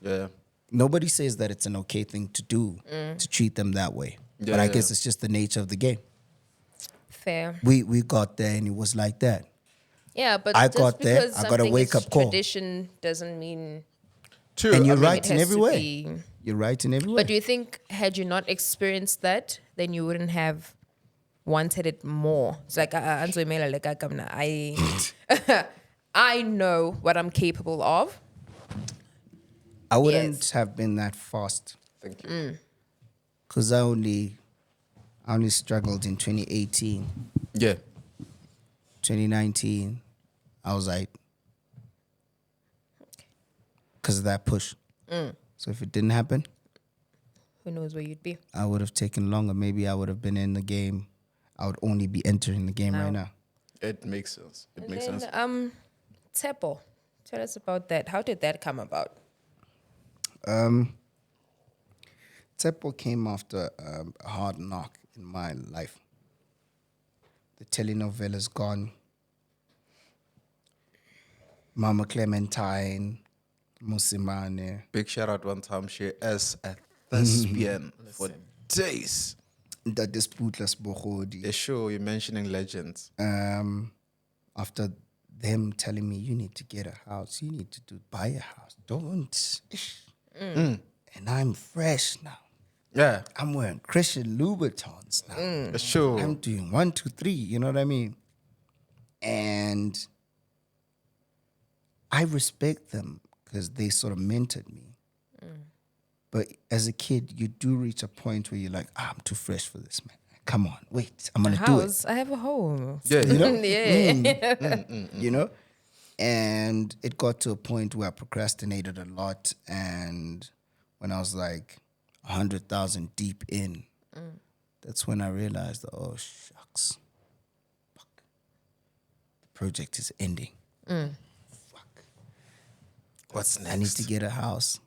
Yeah. Nobody says that it's an okay thing to do to treat them that way. But I guess it's just the nature of the game. Fair. We got there and it was like that. Yeah, but I just got there, because I got a something wake is up call. tradition doesn't mean True. And you're I mean, right it in has every to way. be. You're right in every way. But do you think had you not experienced that, then you wouldn't have wanted it more? It's like I know what I'm capable of. I wouldn't Yes. have been that fast Thank you. because I only struggled in 2018. Yeah. 2019, I was like, because of that push. So if it didn't happen, Who knows where you'd be? I would have taken longer. Maybe I would have been in the game. I would only be entering the game right now. It makes sense. It And makes then, sense. Tepo, tell us about that. How did that come about? Tepo came after a hard knock in my life. The telenovelas gone. Mama Clementine, Musimane. Big shout out one time she as a thespian for days. The Disputless Bohodi. Yeah, sure, you're mentioning legends. After them telling me, you need to get a house, you need to buy a house. Don't. And I'm fresh now. Yeah, I'm wearing Christian Louboutins now. sure. I'm doing 1, 2, 3. You know what I mean? And I respect them because they sort of mentored me. But as a kid, you do reach a point where you're like, I'm too fresh for this, man. Come on, wait, I'm A gonna do it. house. I have a home. Yeah, You know? Yeah. You know? And it got to a point where I procrastinated a lot. And when I was like 100,000 deep in, that's when I realized, oh, shucks. Fuck. The project is ending. Fuck. What's next? I need to get a house.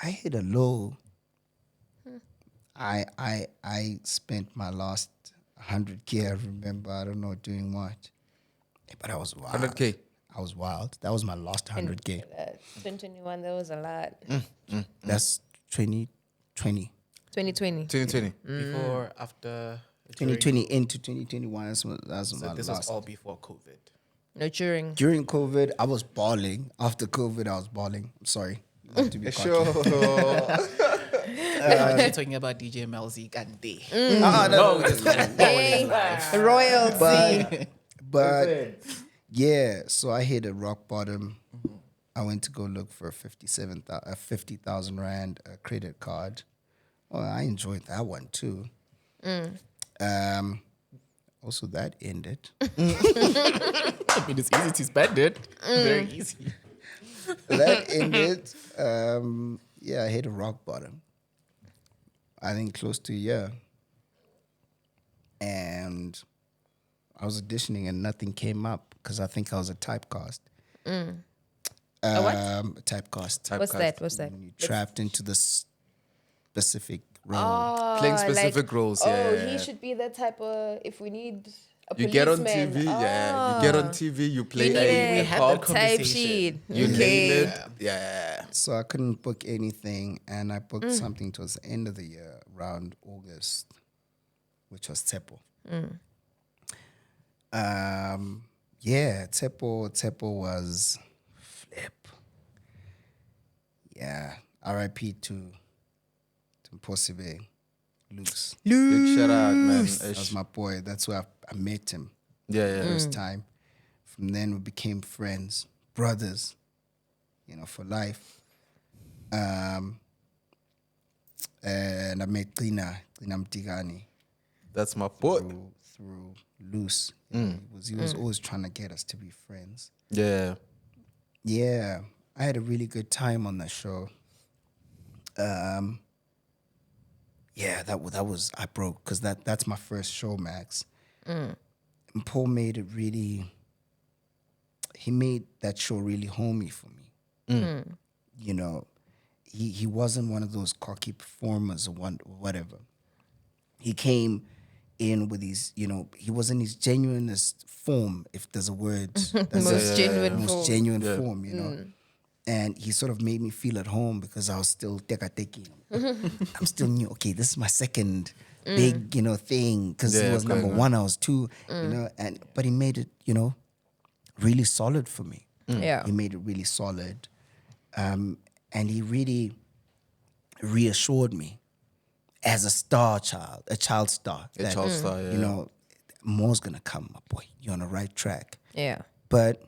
I hit a low. I spent my last 100K, I remember, I don't know, doing what. But I was wild. 100K. I was wild. That was my last 100K. 2021, that was a lot. That's 2020. 2020. 2020. Before, after, 2020 into 2021. That's So my this last. was all before COVID. Nurturing. During COVID, I was balling. After COVID, I was balling. I'm sorry. Not to be cocky. Sure. You're talking about DJ Melzy Gandhi. No, Hey, royalty. but yeah, so I hit a rock bottom. I went to go look for a 50,000 rand credit card. Oh, I enjoyed that one too. Also, that ended. I mean, it's easy to spend it. Very easy. That ended. Yeah, I hit a rock bottom. I think close to a year. And I was auditioning and nothing came up because I think I was a typecast. A what? A typecast. What's that? What's that? When you trapped into the specific role. Oh, Playing specific roles, yeah, Oh, yeah, he yeah. should be that type of. If we need a You policeman. get on TV, yeah. You get on TV, you play You need a a had cop, that type conversation. sheet. you Okay. nail it. Yeah. So I couldn't book anything, and I booked something towards the end of the year, around August, which was Tepo. Yeah, Tepo was flip. Yeah, R.I.P. to Posibe, Luke's. Big shout out, man. That was my boy. That's where I met him Yeah, yeah. first time. From then we became friends, brothers, for life. And I met Tina Mtigani That's my boy. through Loose. He was always trying to get us to be friends. Yeah. Yeah, I had a really good time on that show. Yeah, that was I broke because that's my first show, Max. And Paul made it really. He made that show really homey for me. He wasn't one of those cocky performers or whatever. He came in with his, he was in his genuinest form, if there's a word. That's Most genuine most form. genuine form, And he sort of made me feel at home because I was still teka-teki. I'm still new. Okay, this is my second big, thing because he Yeah, was number going on. one, I was two, but he made it, really solid for me. Yeah. He made it really solid. And he really reassured me as a child star. A child star, yeah. More's gonna come, my boy. You're on the right track. Yeah. But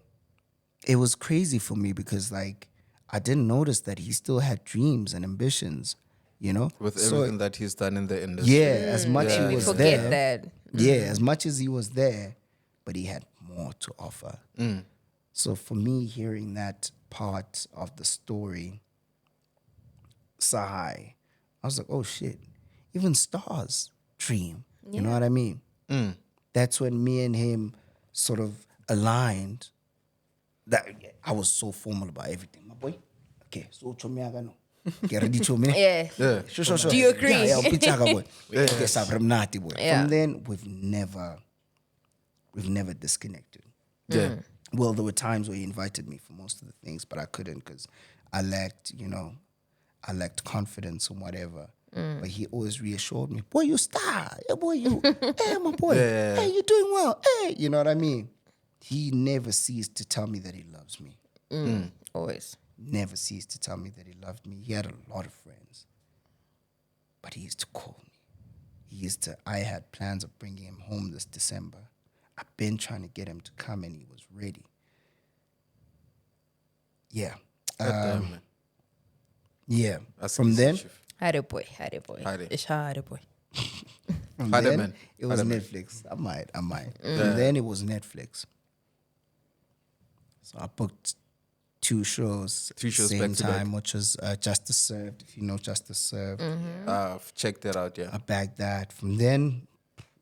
it was crazy for me because, I didn't notice that he still had dreams and ambitions, With So, everything that he's done in the industry. yeah, as much he was Forget there. that. Yeah, as much as he was there, but he had more to offer. So for me, hearing that part of the story, Sahai, I was like, oh shit, even stars dream. You know what I mean? That's when me and him sort of aligned. That I was so formal about everything, my boy. Okay, so no. Get ready to me. Yeah. Yeah. Sure. Do you agree? Yeah, boy. Yeah. Okay, sabramnati, boy. Yeah. From then, we've never disconnected. Yeah. Well, there were times where he invited me for most of the things, but I couldn't because I lacked confidence and whatever. But he always reassured me, boy, you star. Yeah, boy, you. Hey, my boy. Yeah. Hey, you're doing well. Hey, you know what I mean? He never ceased to tell me that he loves me. Always. Never ceased to tell me that he loved me. He had a lot of friends. But he used to call me. I had plans of bringing him home this December. I've been trying to get him to come and he was ready. Yeah. Damn, man. Yeah. That's From easy, then, Chief. Harry boy. Harry. It's Harry boy. from Harder, then man. it was Harder, man. Netflix. I might. Yeah. From then it was Netflix. So I booked two shows back same to back. time, which was Justice Served. If you know Justice Served, I've checked that out, yeah. I bagged that. From then,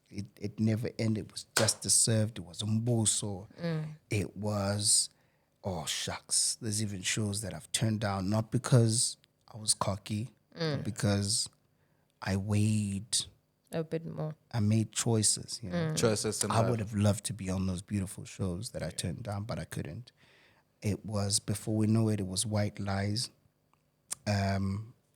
it never ended. It was Justice Served. It was Umbuso. It was, oh shucks. There's even shows that I've turned down, not because I was cocky, but because I weighed, A bit more. I made choices. You know? Choices in I life. would have loved to be on those beautiful shows that I turned down, but I couldn't. It was, before we know it, it was White Lies,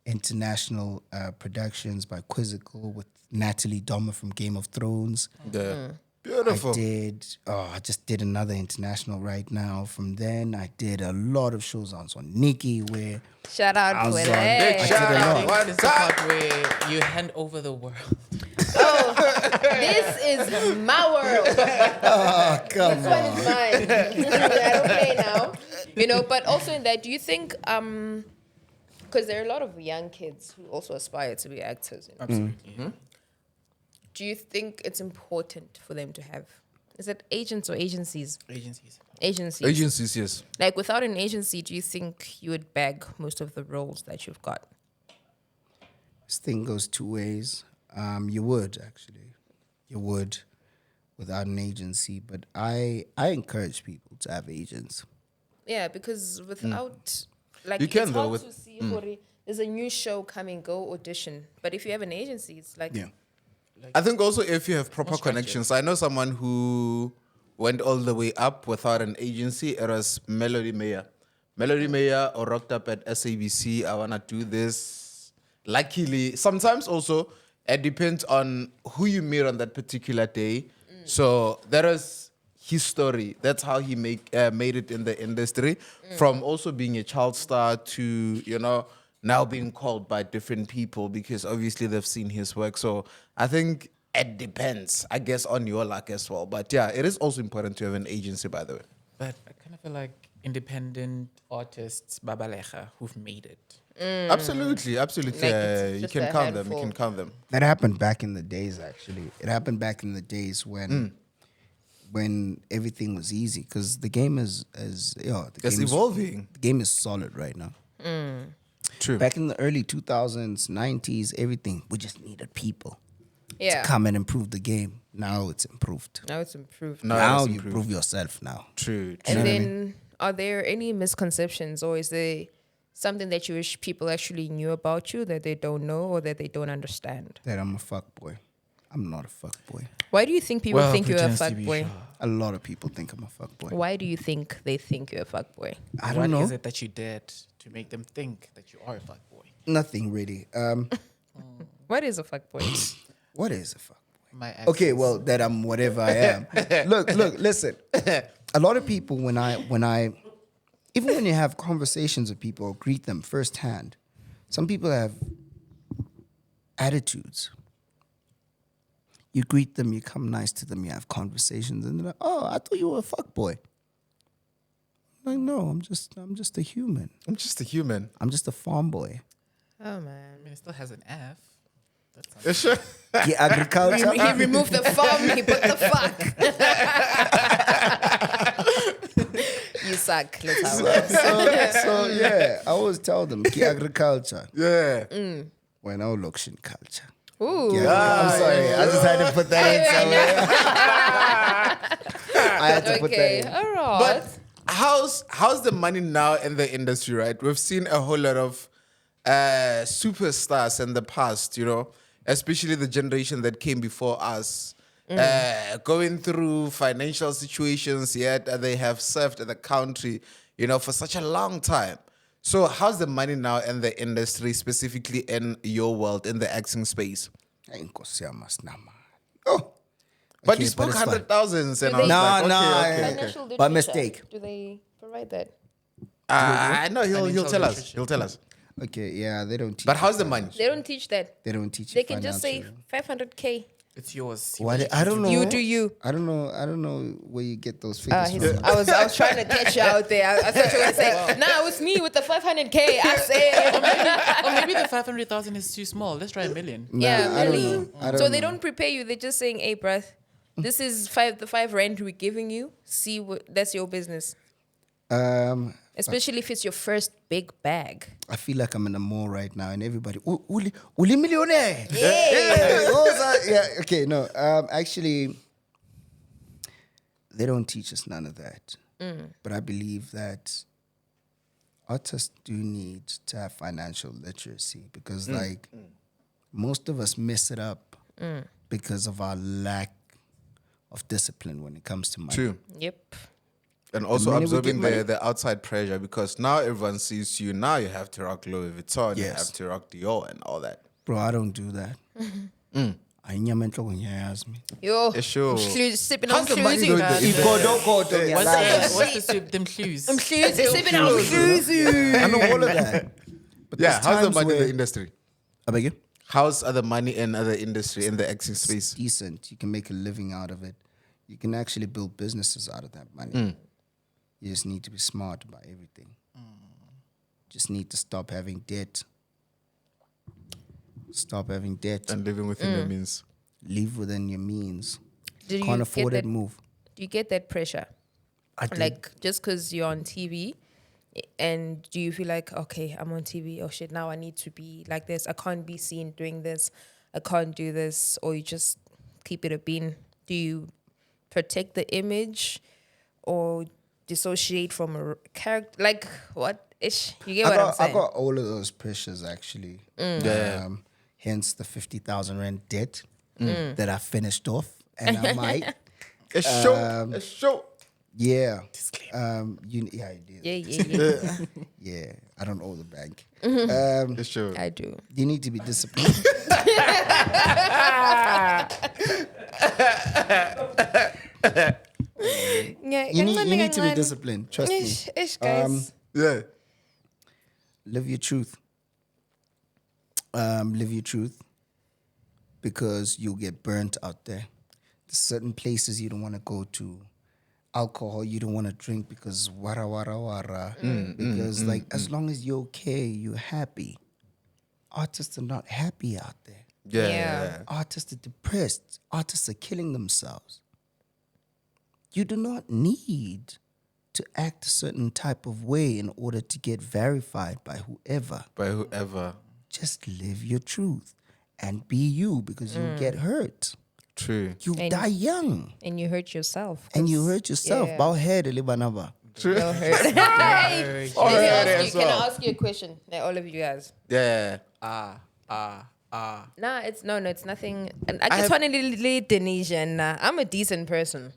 international productions by Quizzical with Natalie Dormer from Game of Thrones. Yeah. Beautiful. I just did another international right now. From then, I did a lot of shows on Nikki where Shout out I was for on- that. I shout did a out. lot. One This is the time. part where you hand over the world. This is my world. come This one is mine. I don't play now. You know, but also in that, do you think, because there are a lot of young kids who also aspire to be actors, you know? Absolutely. Do you think it's important for them to have, is it agents or agencies? Agencies. Agencies. Agencies, yes. Like without an agency, do you think you would bag most of the roles that you've got? This thing goes two ways. You would actually, you would, without an agency. But I encourage people to have agents. Yeah, because without, like, You can, it's though, hard with- to see, Hori, there's a new show coming, go audition. But if you have an agency, it's like, Yeah. I think also if you have proper structured. connections. I know someone who went all the way up without an agency. It was Melody Mayer. Melody Mayer or rocked up at SABC. I want to do this. Luckily, sometimes also it depends on who you meet on that particular day. So that is his story. That's how he made it in the industry. From also being a child star to, you know, now being called by different people because obviously they've seen his work. So I think it depends, I guess, on your luck as well. But yeah, it is also important to have an agency, by the way. But I kind of feel like independent artists, Babalecha, who've made it. Absolutely. Like, Yeah, it's you just can a count them. You handful. can count them. That happened back in the days, actually. It happened back in the days when everything was easy. Because the game is It's game evolving. the game is solid right now. True. Back in the early 2000s, 90s, everything, we just needed people yeah. to come and improve the game. Now it's improved. Now it's improved. Now it's you improved. prove yourself now. True. And know what I then, are there any misconceptions, or is there something that you wish people actually knew about you that they don't know or that they don't understand? That I'm a fuckboy. I'm not a fuckboy. Why do you think people think you're a fuckboy? A lot of people think I'm a fuckboy. Why do you think they think you're a fuckboy? I What don't know. is it that you did to make them think that you are a fuckboy? Nothing really. What is a fuckboy? What is a fuckboy? My Okay, accents. well, that I'm whatever I am. look, listen. A lot of people, when I, even when you have conversations with people or greet them firsthand, some people have attitudes. You greet them, you come nice to them, you have conversations, and they're like, "Oh, I thought you were a fuckboy." I'm like, no, I'm just a human. I'm just a human. I'm just a farm boy. Oh, I man. mean, it still has an F. Sure. Yeah, agriculture. He removed the farm, he put the fuck. You suck. Let's have it. so yeah, I always tell them, "Ki agriculture." Yeah. When I look in culture. Ooh. Yeah, I'm sorry. I just had to put that in somewhere. I had to put Okay, that in. all right. But how's the money now in the industry, right? We've seen a whole lot of superstars in the past, you know, especially the generation that came before us, going through financial situations, yet they have served the country, you know, for such a long time. So how's the money now in the industry, specifically in your world, in the acting space? Hey, Nkosi yamasnama. Oh. But Okay, you spoke it's fine. 100,000s and I Do was they- like, No, okay. Financial By literature, mistake. Do they provide that? I know he'll Financial tell us. literature. He'll tell us. Okay, yeah, they don't teach. But you how's the finance. money? They don't teach that. They don't teach you They can just say financial. 500K It's yours. See Why what I don't know. You do you. I don't know where you get those figures from. I was trying to catch you out there. I thought you were going to say, nah, it was me with the 500K. I said. Or maybe the 500,000 is too small. Let's try a million. Yeah, I don't really. know. I don't So they know. don't prepare you. They're just saying, hey, bruh, this is the 5 rand we're giving you. See, that's your business. Especially if it's your first big bag. I feel like I'm in a mall right now, and everybody, uli millionaire. Yeah. Okay. No. Actually, they don't teach us none of that. But I believe that artists do need to have financial literacy because, like, most of us mess it up because of our lack of discipline when it comes to money. True. Yep. And also minute we absorbing get money- the outside pressure because now everyone sees you. Now you have to rock Louis Vuitton, you Yes. have to rock Dior and all that. Bro, I don't do that. I me. Yo, Sure. sipping on How's the money Fluzy. going to What's the them clues? I'm sipping on Fluzy. I know all of that. But Yeah, there's how's the times money in where- the industry? I beg you? How's other money in other industry in the acting space? Decent. You can make a living out of it. You can actually build businesses out of that money. You just need to be smart about everything. Just need to stop having debt. Stop having debt. And living within your means. Live within your means. Do you Can't get afford it, that- move. Do you get that pressure? I did. Like, just because you're on TV, and do you feel like, okay, I'm on TV, oh shit, now I need to be like this. I can't be seen doing this. I can't do this. Or you just keep it a bean. Do you protect the image or dissociate from a character? Like, what ish? You get what I'm I saying? got all of those pressures actually. Yeah. Hence the 50,000 rand debt that I finished off. And I might, It's show. It's show. yeah. I did. Yeah. Yeah, I don't owe the bank. It's show. I do. You need to be disciplined. Yeah, You need to be disciplined. Trust me. Ish, guys. Yeah. Live your truth. Live your truth because you'll get burnt out there. There's certain places you don't want to go to. Alcohol you don't want to drink because wara wara wara. Because as long as you're okay, you're happy. Artists are not happy out there. Yeah. Yeah. Artists are depressed. Artists are killing themselves. You do not need to act a certain type of way in order to get verified by whoever. By whoever. Just live your truth and be you because you get hurt. True. You And- die young And you hurt yourself. and you hurt yourself. Yeah. Bowhead, Libanaba. No hurt. Hey, Oh, let me yeah, ask yeah, you, as can I well. ask you a question? Like, all of you guys. Yeah. Nah, it's nothing. And I just want to lead Tunisian. I'm a decent person.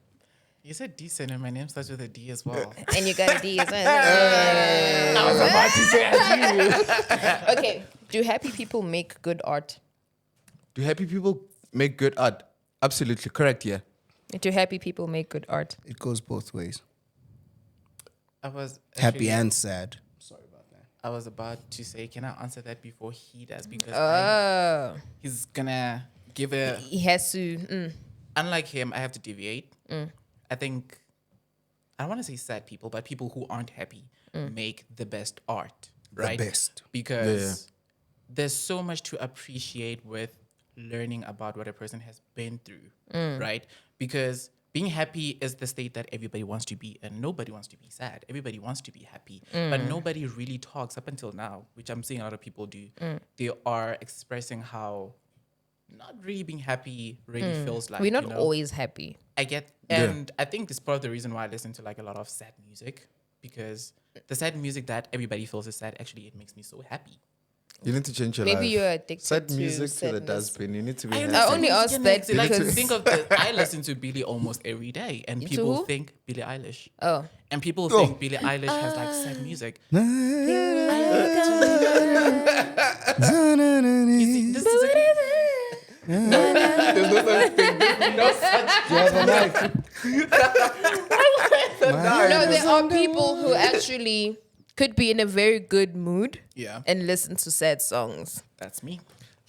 You said decent and my name starts with a D as well. And you got a D as well. I was about to say as you. Okay. Do happy people make good art? Do happy people make good art? Absolutely correct, yeah. Do happy people make good art? It goes both ways. I was Happy actually- and sad. I was about to say, can I answer that before he does? Because Oh. he's gonna give a. He has to. Unlike him, I have to deviate. I think I don't want to say sad people, but people who aren't happy make the best art, right? best. Because there's so much to appreciate with learning about what a person has been through, right? Because being happy is the state that everybody wants to be, and nobody wants to be sad. Everybody wants to be happy, but nobody really talks up until now, which I'm seeing a lot of people do. They are expressing how not really being happy really feels like. We're not you know? always happy. I get, and I think this is part of the reason why I listen to like a lot of sad music, because the sad music that everybody feels is sad, actually, it makes me so happy. You need to change your Maybe life. you're addicted Sad to music to the sadness. dustbin. You need to be happy. I only asked that Like, because- think of the, I listen to Billie almost every day, and Into people who? think Billie Eilish. Oh. And people think Billie Eilish has like sad music. You see, this is No, there are people who actually could be in a very good mood Yeah. and listen to sad songs. that's me.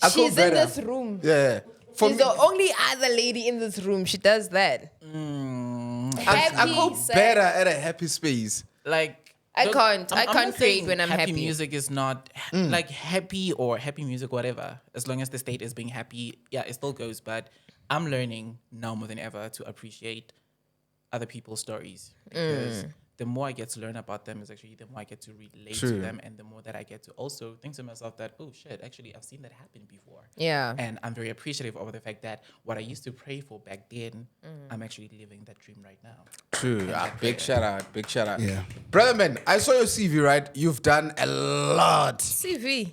I call She's in better. this room. Yeah. For She's me, the only other lady in this room. She does that. I go sad. better at a happy space. Like I don't- can't. I not can't create saying when I'm happy. Music is not like happy or happy music, whatever. As long as the state is being happy, yeah, it still goes. But I'm learning now more than ever to appreciate other people's stories because the more I get to learn about them is actually the more I get to relate to True. them, and the more that I get to also think to myself that, oh shit, actually I've seen that happen before. Yeah. And I'm very appreciative of the fact that what I used to pray for back then, I'm actually living that dream right now. True. Big shout out. Big shout out. Yeah. Brother man, I saw your CV, right? You've done a lot. CV.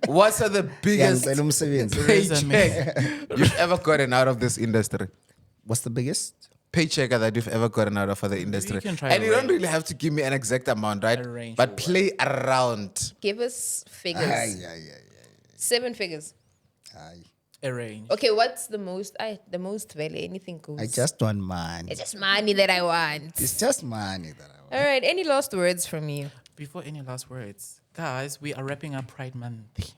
What's the biggest Ngicela umsebenzi. paycheck you've ever gotten out of this industry? What's the biggest? Paycheck that you've ever gotten out of the industry. can try And a you don't range. really have to give me an exact amount, right? A range But will play around. Give us figures. Aye. 7 figures. A range. Okay, what's the most? The most value. Anything goes. I just want money. It's just money that I want. It's just money that I want. All right. Any last words from you? Before any last words, guys, we are wrapping up Pride Month.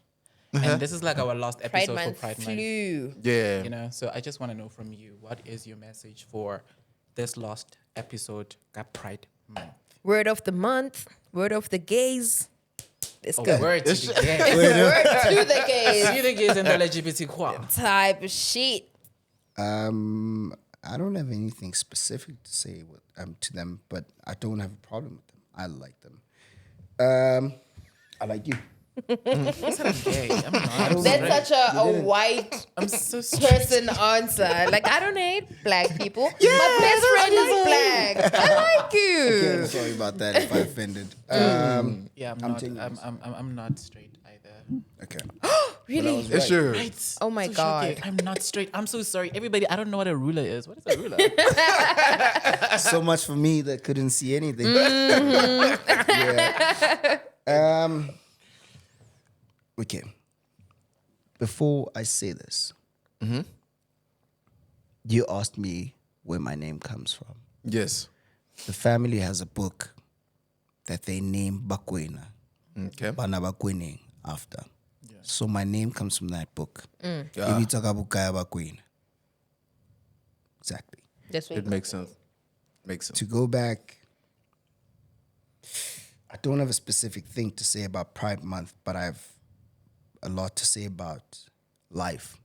And this is like our last Pride episode Month for Pride Month. flew. Yeah. You know, so I just want to know from you, what is your message for this last episode of Pride Month? Word of the month. Word of the gays. Let's Oh, go. word to the gays. Word to the gays. See the gays and the LGBTQ. Type of shit. I don't have anything specific to say to them, but I don't have a problem with them. I like them. I like you. What's that gay? I'm not. That's such a white I'm so straight. person answer. Like, I don't hate black people. My best friend is black. I like you. I'm sorry about that if I offended. Yeah, I'm, I'm not. taking I'm not straight either. Okay. Really? It's true. Right. Oh my So shocking. God. I'm not straight. I'm so sorry, everybody. I don't know what a ruler is. What is a ruler? So much for me that couldn't see anything. Yeah. Okay. Before I say this, you asked me where my name comes from. Yes. The family has a book that they name Bakwena, Okay. Bana Bakweneng, after. So my name comes from that book. Yeah. Ibitaka Bukaya Bakwena. Exactly. That's what It makes sense. Makes sense. To go back, I don't have a specific thing to say about Pride Month, but I have a lot to say about life.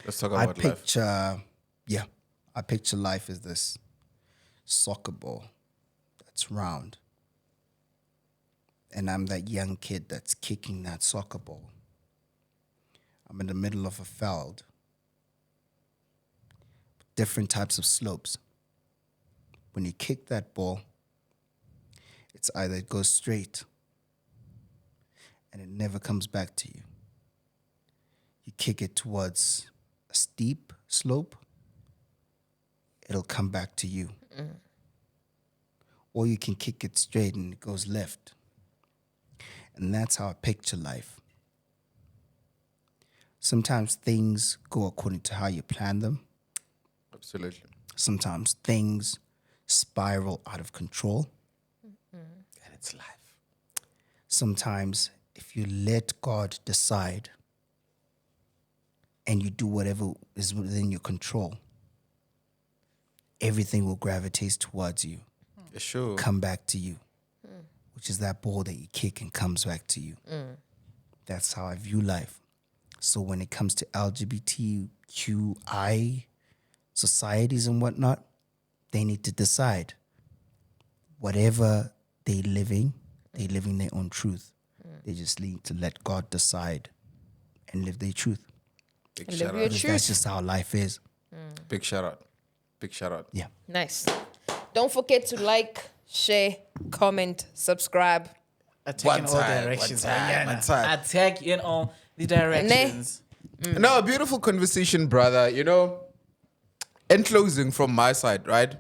Let's talk I about life. picture life as this soccer ball that's round. And I'm that young kid that's kicking that soccer ball. I'm in the middle of a field. Different types of slopes. When you kick that ball, it's either it goes straight and it never comes back to you. You kick it towards a steep slope, it'll come back to you. Or you can kick it straight and it goes left. And that's how I picture life. Sometimes things go according to how you plan them. Absolutely. Sometimes things spiral out of control. And it's life. Sometimes if you let God decide and you do whatever is within your control, everything will gravitate towards you, Yeah, sure. come back to you, which is that ball that you kick and comes back to you. That's how I view life. So when it comes to LGBTQI societies and whatnot, they need to decide whatever they're living their own truth. They just need to let God decide and live their truth. Big Live shout your out. Because truth. that's just how life is. Big shout out. Big shout out. Yeah. Nice. Don't forget to like, share, comment, subscribe. Attack in all directions. Attack in all the directions. No, a beautiful conversation, brother. You know, in closing from my side, right?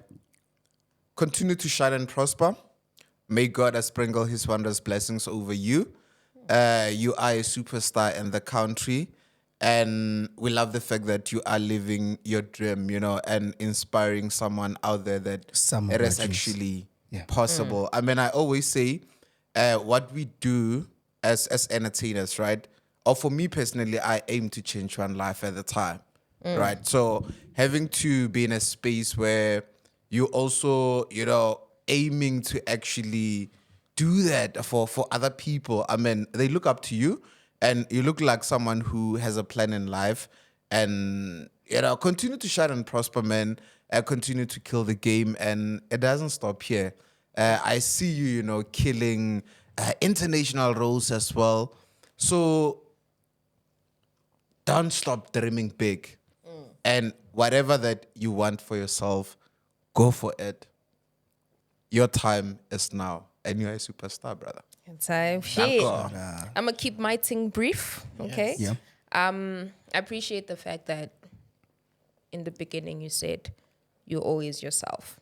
Continue to shine and prosper. May God sprinkle his wondrous blessings over you. You are a superstar in the country. And we love the fact that you are living your dream, you know, and inspiring someone out there that Some of it my is dreams. actually Yeah. possible. I mean, I always say what we do as entertainers, right? or for me personally, I aim to change one life at a time, right? So having to be in a space where you also, aiming to actually do that for other people. I mean, they look up to you, and you look like someone who has a plan in life, and continue to shine and prosper, man. Continue to kill the game, and it doesn't stop here. I see you, killing international roles as well. So don't stop dreaming big, and whatever that you want for yourself, go for it. Your time is now, and you're a superstar, brother. Time. Shit. Danko. I'm gonna keep my thing brief. Okay. Yeah. I appreciate the fact that in the beginning you said you're always yourself.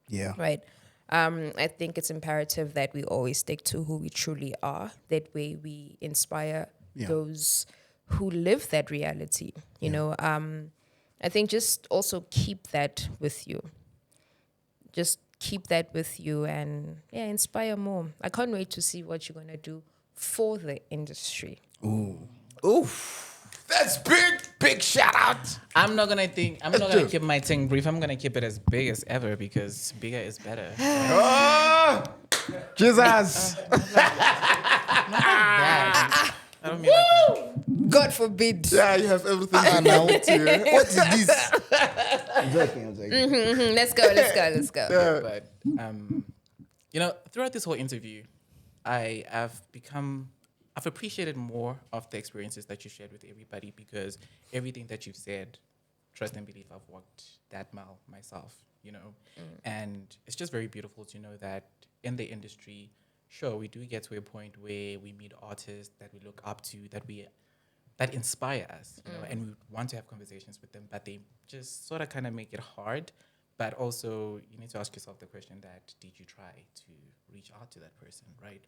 Yeah. Right. I think it's imperative that we always stick to who we truly are. That way we inspire those who live that reality. You know, I think just also keep that with you. Just keep that with you and inspire more. I can't wait to see what you're gonna do for the industry. Oof. That's big shout out. I'm not gonna keep my thing brief. I'm gonna keep it as big as ever because bigger is better. Oh, Jesus. I don't mean like God forbid. Yeah, you have everything you need to. What is this? I'm joking. Let's go. that. But throughout this whole interview, I've appreciated more of the experiences that you shared with everybody because everything that you've said, trust and believe, I've walked that mile myself, and it's just very beautiful to know that in the industry, sure, we do get to a point where we meet artists that we look up to, that inspire us, and we want to have conversations with them, but they just sort of kind of make it hard. But also, you need to ask yourself the question that, did you try to reach out to that person, right?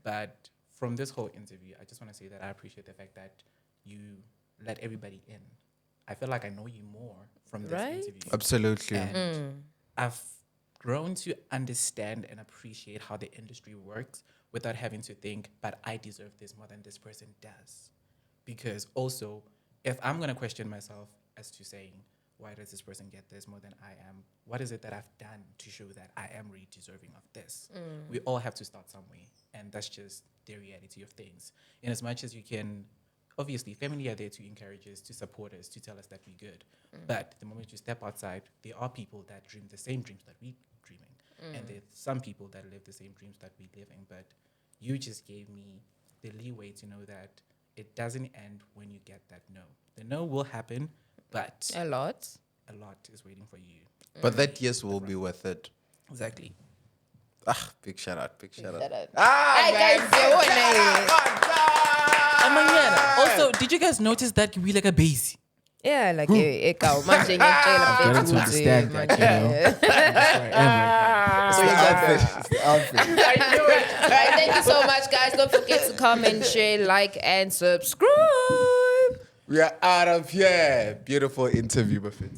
But from this whole interview, I just want to say that I appreciate the fact that you let everybody in. I feel like I know you more from this interview. Absolutely. And I've grown to understand and appreciate how the industry works without having to think, but I deserve this more than this person does. Because also, if I'm going to question myself as to saying, why does this person get this more than I am? What is it that I've done to show that I am really deserving of this? We all have to start somewhere, and that's just the reality of things. In as much as you can, obviously, family are there to encourage us, to support us, to tell us that we're good. But the moment you step outside, there are people that dream the same dreams that we're dreaming. And there's some people that live the same dreams that we're living. But you just gave me the leeway to know that it doesn't end when you get that no. The no will happen, but A lot is waiting for you. But that yes will be worth it. Exactly. Big shout out. Hey guys, Also, did you guys notice that we like a base? yeah, like ikaw, manje Better to understand that, So you got It's the outfit. All right, thank you so much, guys. Don't forget to comment, share, like, and subscribe. We are out of here. Beautiful interview, Buffett.